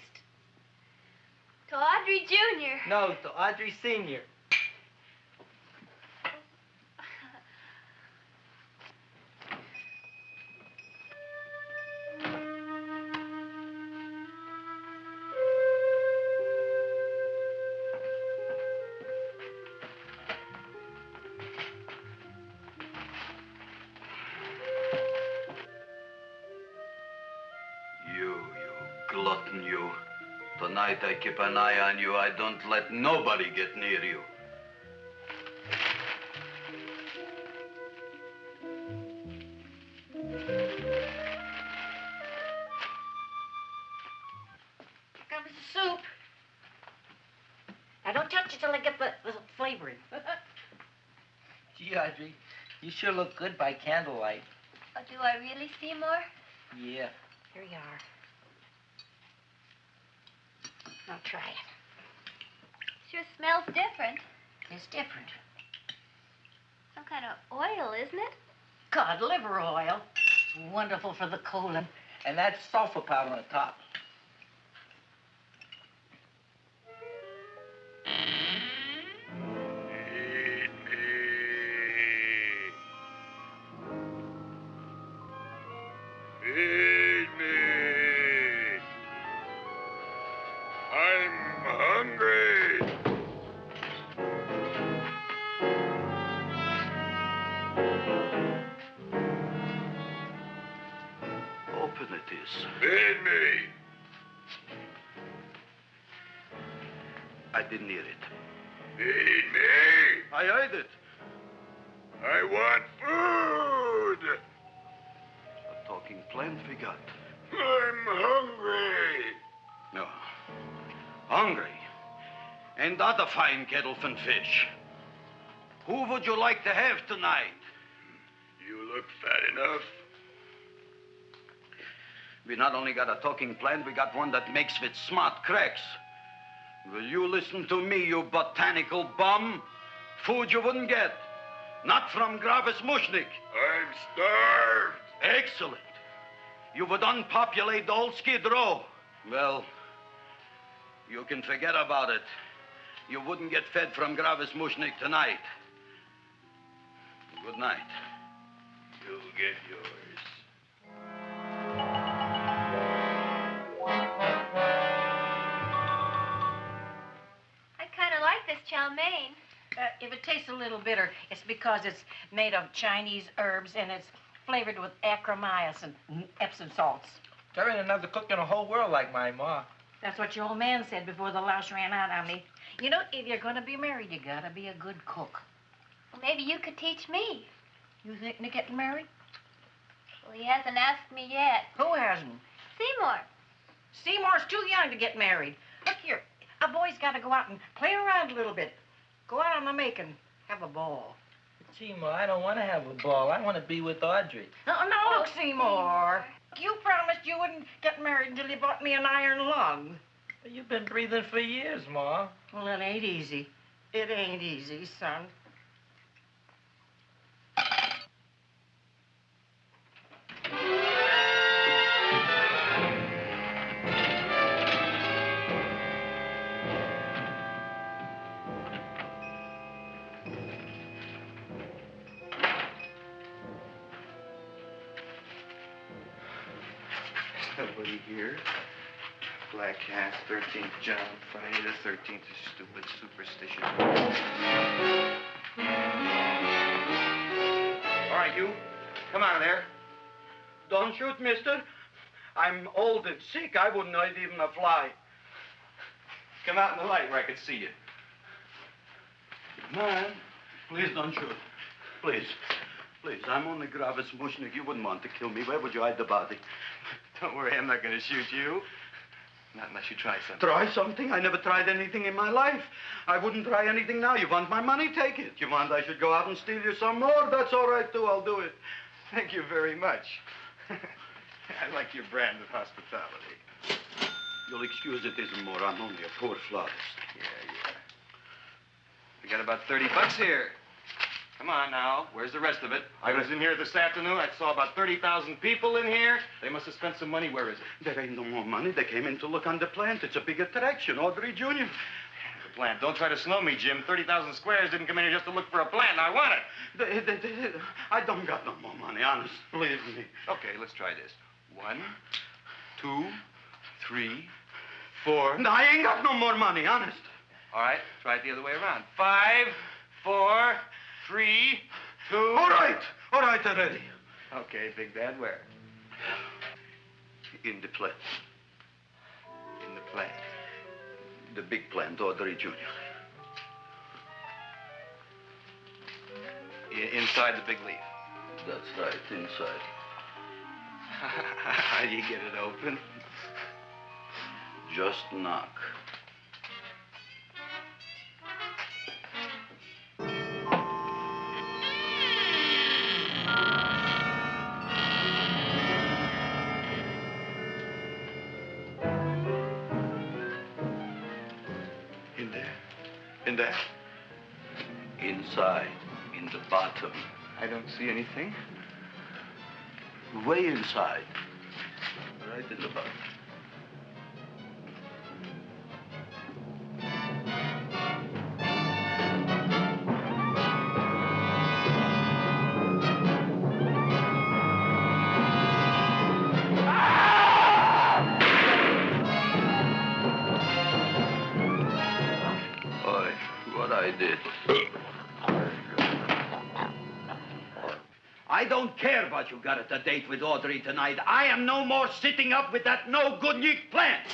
To Audrey Jr. No, to Audrey Sr. You glutton, you. Tonight I keep an eye on you. I don't let nobody get near you. Here comes the soup. Now, don't touch it till I get the flavoring. Gee, Audrey, you sure look good by candlelight. Oh, do I really, Seymour? Yeah. Here you are. Now try it. Sure smells different. It's different. Some kind of oil, isn't it? Cod liver oil. It's wonderful for the colon. And that's sulfur powder on the top. Feed me. I'm hungry. Open it is. Feed me. I didn't hear it. Feed me. I heard it. I want food. A talking plant we got. I'm hungry. No. Hungry. And other fine kettlefen fish. Who would you like to have tonight? You look fat enough. We not only got a talking plant, we got one that makes with smart cracks. Will you listen to me, you botanical bum? Food you wouldn't get. Not from Gravis Mushnik. I'm starved. Excellent. You would unpopulate the old Skid Row. Well, you can forget about it. You wouldn't get fed from Gravis Mushnik tonight. Good night. You'll get yours. I kind of like this chow mein. If it tastes a little bitter, it's because it's made of Chinese herbs and it's flavored with acromycin and Epsom salts. There ain't another cook in the whole world like my ma. That's what your old man said before the louse ran out on me. You know, if you're going to be married, you got to be a good cook. Well, maybe you could teach me. You thinking of getting married? Well, he hasn't asked me yet. Who hasn't? Seymour. Seymour's too young to get married. Look here, a boy's got to go out and play around a little bit. Go out on the make and have a ball. Seymour, I don't want to have a ball. I want to be with Audrey. No, look, Seymour. You promised you wouldn't get married until you bought me an iron lung. You've been breathing for years, Ma. Well, it ain't easy. It ain't easy, son. Nobody here. Black Cat, 13th John, Friday the 13th is stupid superstition. All right, you. Come out of there. Don't shoot, mister. I'm old and sick. I wouldn't hurt even a fly. Come out in the light where I can see you. Man, please don't shoot. Please. Please, I'm only Gravis Mushnik. You wouldn't want to kill me. Where would you hide the body? Don't worry, I'm not going to shoot you. Not unless you try something. Try something? I never tried anything in my life. I wouldn't try anything now. You want my money? Take it. You want I should go out and steal you some more? That's all right, too. I'll do it. Thank you very much. I like your brand of hospitality. You'll excuse it isn't more. I'm only a poor florist. Yeah. We got about $30 here. Come on now. Where's the rest of it? I was in here this afternoon. I saw about 30,000 people in here. They must have spent some money. Where is it? There ain't no more money. They came in to look on the plant. It's a big attraction. Audrey Jr. The plant. Don't try to slow me, Jim. 30,000 squares didn't come in here just to look for a plant. I want it. I don't got no more money, honest. Believe me. Okay, let's try this. 1, 2, 3, 4. No, I ain't got no more money, honest. All right, try it the other way around. 5, 4, 3, 2. All right already. Okay, Big Bad, where? In the plant. In the plant. The big plant, Audrey Jr. Inside the big leaf. That's right, inside. How do you get it open? Just knock. In there? Inside, in the bottom. I don't see anything. Way inside. Right in the bottom. I did. I don't care what you got at the date with Audrey tonight. I am no more sitting up with that no-good Nick plant.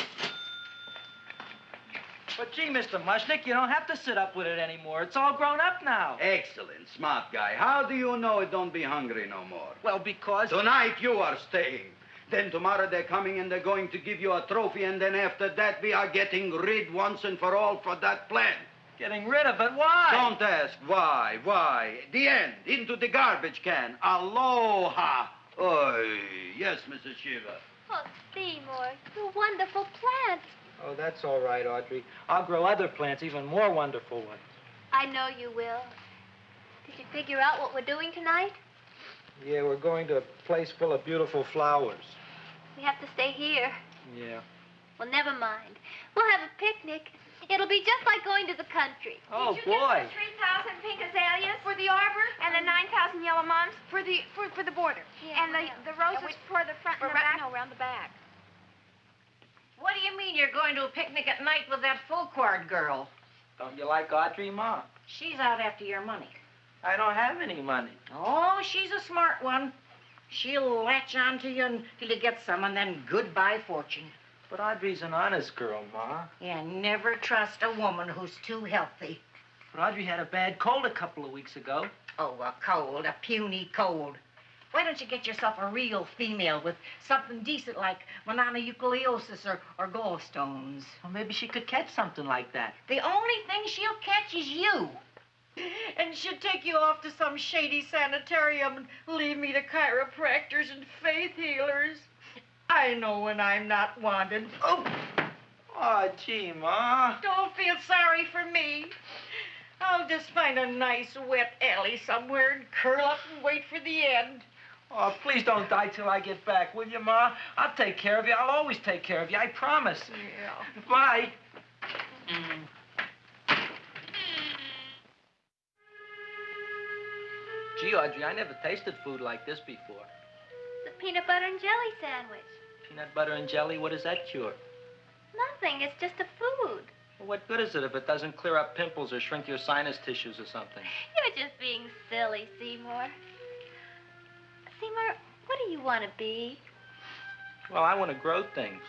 But gee, Mr. Mushnik, you don't have to sit up with it anymore. It's all grown up now. Excellent, smart guy. How do you know it don't be hungry no more? Well, because... Tonight you are staying. Then tomorrow they're coming and they're going to give you a trophy, and then after that we are getting rid once and for all for that plant. Getting rid of it? Why? Don't ask why. Why? The end. Into the garbage can. Aloha. Oy. Yes, Mrs. Shiva. Oh, Seymour, you wonderful plant. Oh, that's all right, Audrey. I'll grow other plants, even more wonderful ones. I know you will. Did you figure out what we're doing tonight? Yeah, we're going to a place full of beautiful flowers. We have to stay here. Yeah. Well, never mind. We'll have a picnic. It'll be just like going to the country. Oh, Did you boy. get the 3,000 pink azaleas for the arbor and the 9,000 yellow mums for the border? Yeah, and the roses for the front and the back? No, around the back. What do you mean you're going to a picnic at night with that full quart girl? Don't you like Audrey, Ma? She's out after your money. I don't have any money. Oh, she's a smart one. She'll latch on to you until you get some, and then goodbye fortune. But Audrey's an honest girl, Ma. Yeah, never trust a woman who's too healthy. But Audrey had a bad cold a couple of weeks ago. Oh, a cold, a puny cold. Why don't you get yourself a real female with something decent like mononucleosis or gallstones? Well, maybe she could catch something like that. The only thing she'll catch is you. And she'd take you off to some shady sanitarium and leave me to chiropractors and faith healers. I know when I'm not wanted. Oh, gee, Ma. Don't feel sorry for me. I'll just find a nice wet alley somewhere and curl up and wait for the end. Oh, please don't die till I get back, will you, Ma? I'll take care of you. I'll always take care of you. I promise. Yeah. Bye. Gee, Audrey, I never tasted food like this before. The peanut butter and jelly sandwich. Peanut butter and jelly, what does that cure? Nothing. It's just a food. Well, what good is it if it doesn't clear up pimples or shrink your sinus tissues or something? You're just being silly, Seymour. Seymour, what do you want to be? Well, I want to grow things.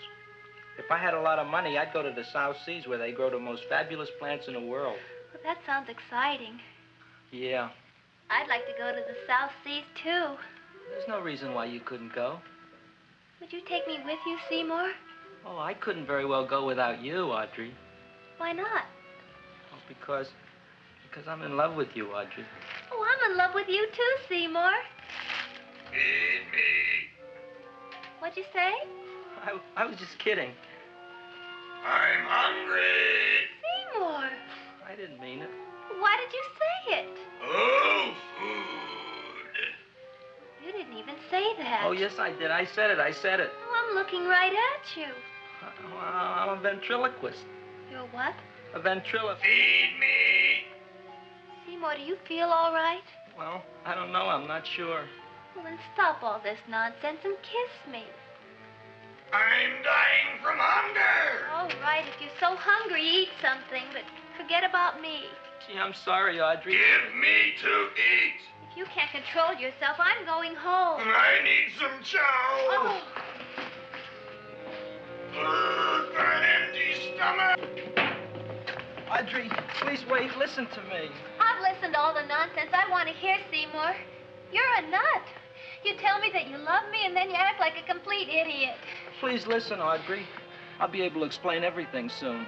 If I had a lot of money, I'd go to the South Seas where they grow the most fabulous plants in the world. Well, that sounds exciting. Yeah. I'd like to go to the South Seas, too. There's no reason why you couldn't go. Would you take me with you, Seymour? Oh, I couldn't very well go without you, Audrey. Why not? Oh, because I'm in love with you, Audrey. Oh, I'm in love with you, too, Seymour. Feed me. What'd you say? I was just kidding. I'm hungry. Seymour. I didn't mean it. Why did you say it? Oh, food. You didn't even say that. Oh, yes, I did. I said it. Oh, I'm looking right at you. I'm a ventriloquist. You're what? A ventriloquist. Feed me. Seymour, do you feel all right? Well, I don't know. I'm not sure. Well, then stop all this nonsense and kiss me. I'm dying from hunger. All right, if you're so hungry, eat something, but forget about me. Gee, I'm sorry, Audrey. Give me to eat. If you can't control yourself, I'm going home. I need some chow. Oh. An empty stomach. Audrey, please wait. Listen to me. I've listened to all the nonsense I want to hear, Seymour. You're a nut. You tell me that you love me, and then you act like a complete idiot. Please listen, Audrey. I'll be able to explain everything soon.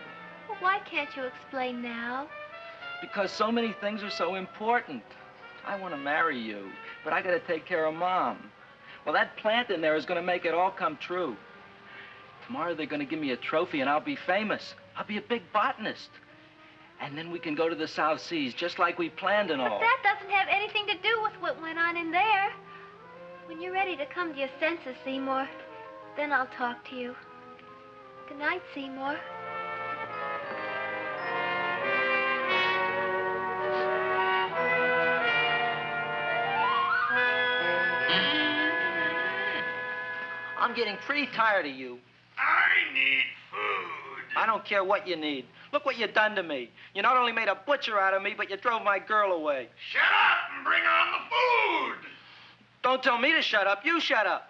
Well, why can't you explain now? Because so many things are so important. I want to marry you, but I got to take care of Mom. Well, that plant in there is going to make it all come true. Tomorrow they're going to give me a trophy, and I'll be famous. I'll be a big botanist. And then we can go to the South Seas, just like we planned and all. But that doesn't have anything to do with what went on in there. When you're ready to come to your senses, Seymour, then I'll talk to you. Good night, Seymour. I'm getting pretty tired of you. I need food. I don't care what you need. Look what you done to me. You not only made a butcher out of me, but you drove my girl away. Shut up and bring on the food. Don't tell me to shut up. You shut up.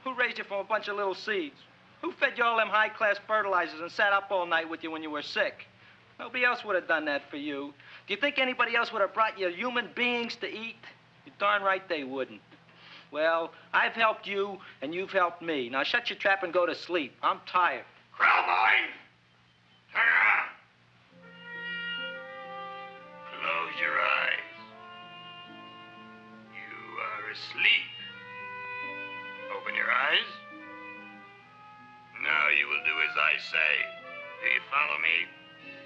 Who raised you from a bunch of little seeds? Who fed you all them high-class fertilizers and sat up all night with you when you were sick? Nobody else would have done that for you. Do you think anybody else would have brought you human beings to eat? You're darn right they wouldn't. Well, I've helped you, and you've helped me. Now shut your trap and go to sleep. I'm tired. Krellboy, turn around. Close your eyes. You are asleep. Open your eyes. Now you will do as I say. Do you follow me?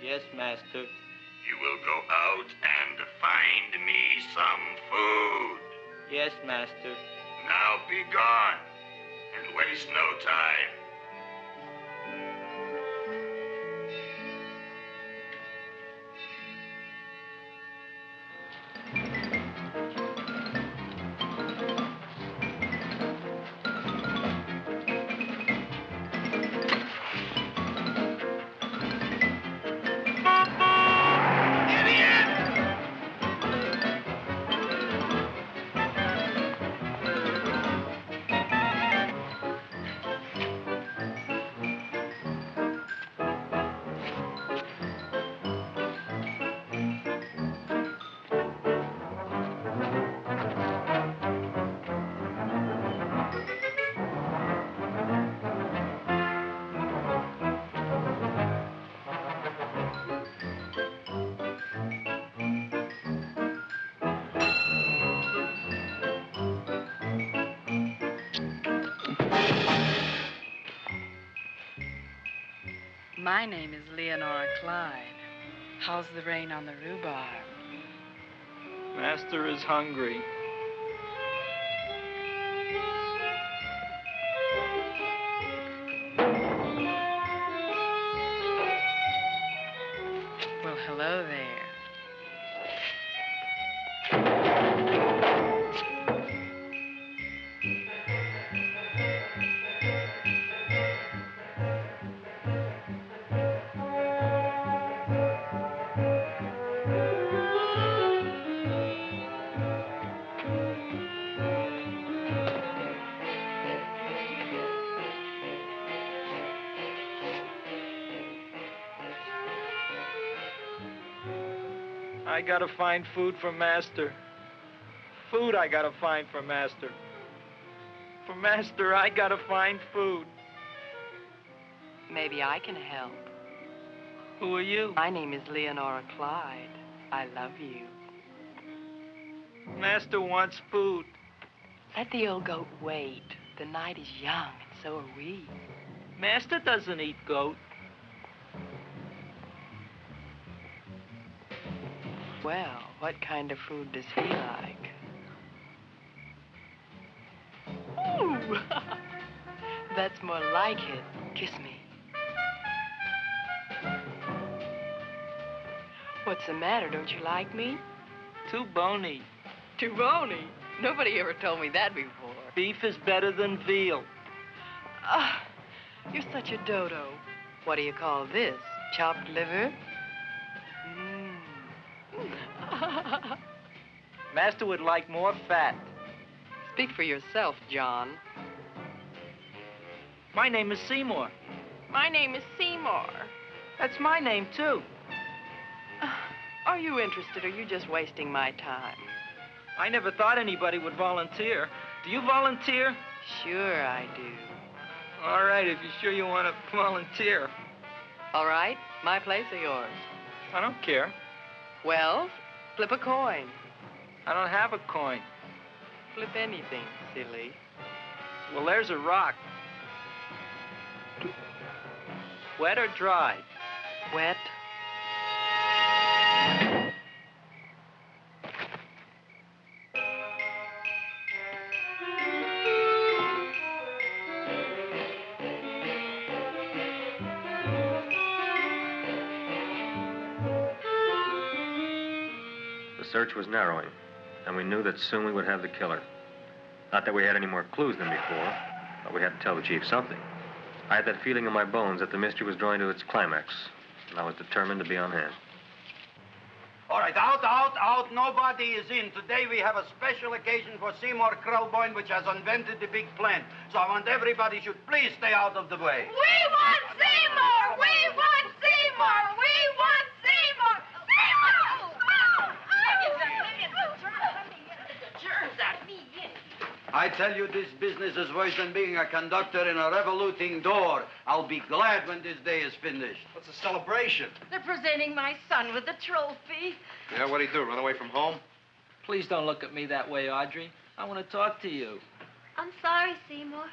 Yes, master. You will go out and find me some food. Yes, master. Now be gone and waste no time. My name is Leonora Clyde. How's the rain on the rhubarb? Master is hungry. Well, hello there. I gotta find food for Master. Food I gotta find for Master. For Master, I gotta find food. Maybe I can help. Who are you? My name is Leonora Clyde. I love you. Master wants food. Let the old goat wait. The night is young, and so are we. Master doesn't eat goat. Well, what kind of food does he like? Ooh! That's more like it. Kiss me. What's the matter? Don't you like me? Too bony. Too bony? Nobody ever told me that before. Beef is better than veal. Ah, you're such a dodo. What do you call this? Chopped liver? Master would like more fat. Speak for yourself, John. My name is Seymour. My name is Seymour. That's my name, too. Are you interested, or are you just wasting my time? I never thought anybody would volunteer. Do you volunteer? Sure I do. All right, if you're sure you want to volunteer. All right, my place or yours? I don't care. Well, flip a coin. I don't have a coin. Flip anything, silly. Well, there's a rock. Wet or dry? Wet. The search was narrowing, and we knew that soon we would have the killer. Not that we had any more clues than before, but we had to tell the chief something. I had that feeling in my bones that the mystery was drawing to its climax, and I was determined to be on hand. All right, out, out, out. Nobody is in. Today we have a special occasion for Seymour Krelboyne, which has invented the big plan. So I want everybody should please stay out of the way. We want Seymour! We want Seymour! We want Seymour! Seymour! I tell you, this business is worse than being a conductor in a revoluting door. I'll be glad when this day is finished. What's the celebration? They're presenting my son with a trophy. Yeah, what'd he do, run away from home? Please don't look at me that way, Audrey. I want to talk to you. I'm sorry, Seymour.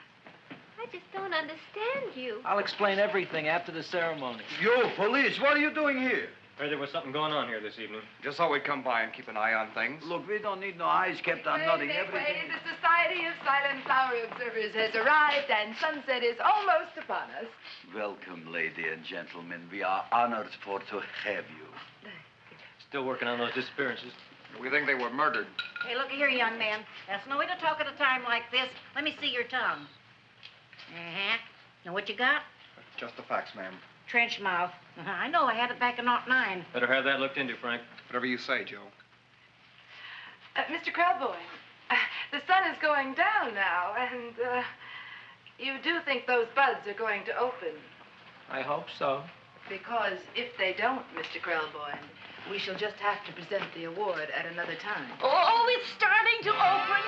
I I just don't understand you. I'll explain everything after the ceremony. You, police, what are you doing here? Heard there was something going on here this evening. Just thought we'd come by and keep an eye on things. Look, we don't need no eyes kept on nothing. Everything. The Society of Silent Flower Observers has arrived, and sunset is almost upon us. Welcome, lady and gentlemen. We are honored for to have you. Still working on those disappearances. We think they were murdered. Hey, look here, young man. That's no way to talk at a time like this. Let me see your tongue. Uh-huh. Now, what you got? Just the facts, ma'am. Trench mouth. I know. I had it back in '09. Better have that looked into, Frank. Whatever you say, Joe. Mr. Krelboyne, the sun is going down now, and you do think those buds are going to open? I hope so. Because if they don't, Mr. Krelboyne, we shall just have to present the award at another time. Oh, it's starting to open.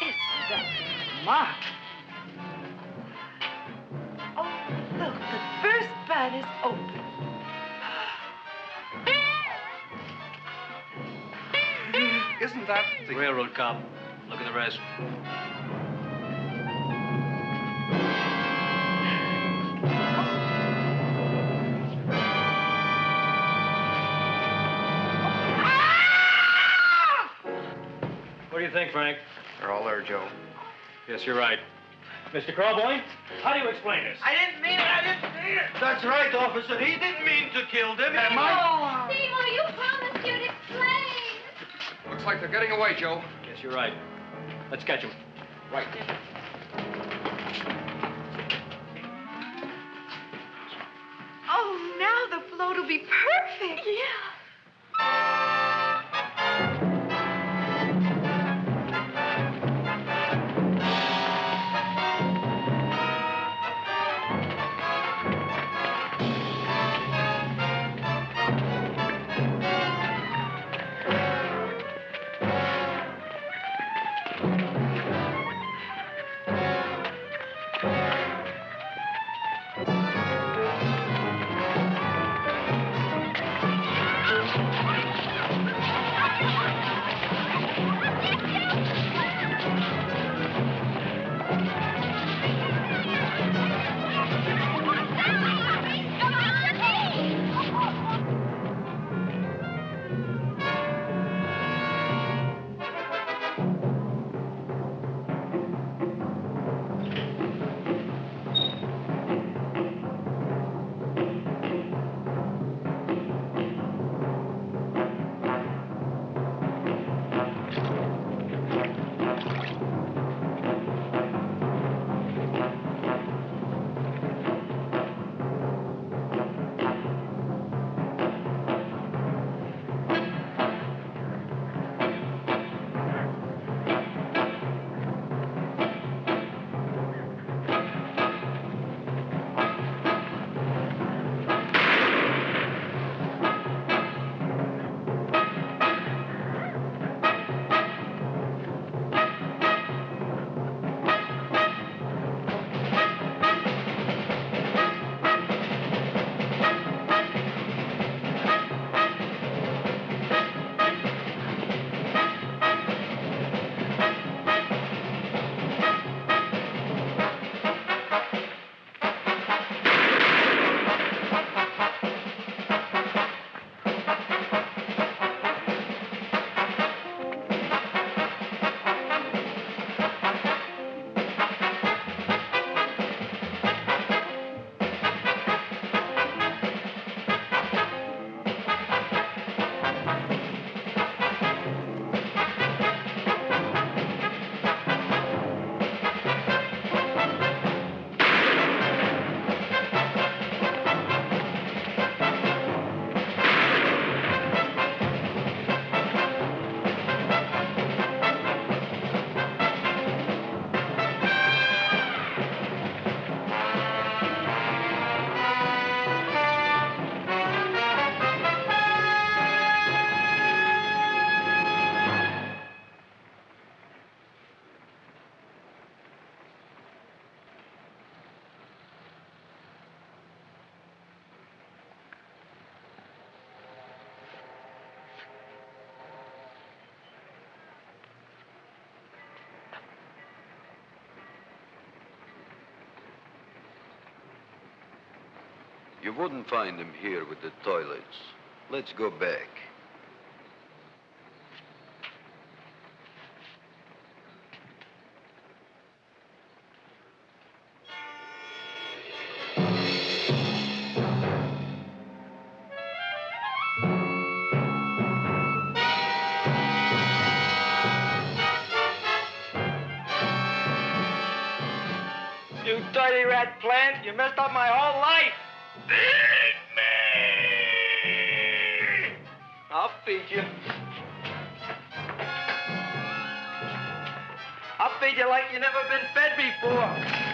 Isn't that marvelous? Oh, look, the first bud is open. Isn't that the railroad cop? Look at the rest. What do you think, Frank? They're all there, Joe. Yes, you're right. Mr. Krelboyne, how do you explain this? I didn't mean it. I didn't mean it. That's right, officer. He didn't mean to kill them. Seymour, you promised you'd explain. Looks like they're getting away, Joe. Yes, you're right. Let's catch him. Right. Oh, now the float will be perfect. Yeah. You wouldn't find him here with the toilets. Let's go back. You dirty rat plant, you messed up my whole life. I'll feed you. I'll feed you like you never been fed before.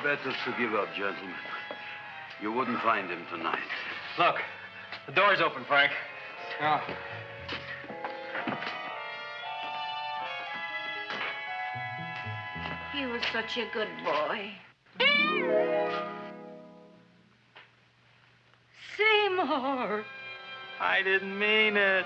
Better to give up, gentlemen. You wouldn't find him tonight. Look, the door's open, Frank. Oh. He was such a good boy. Seymour! I didn't mean it.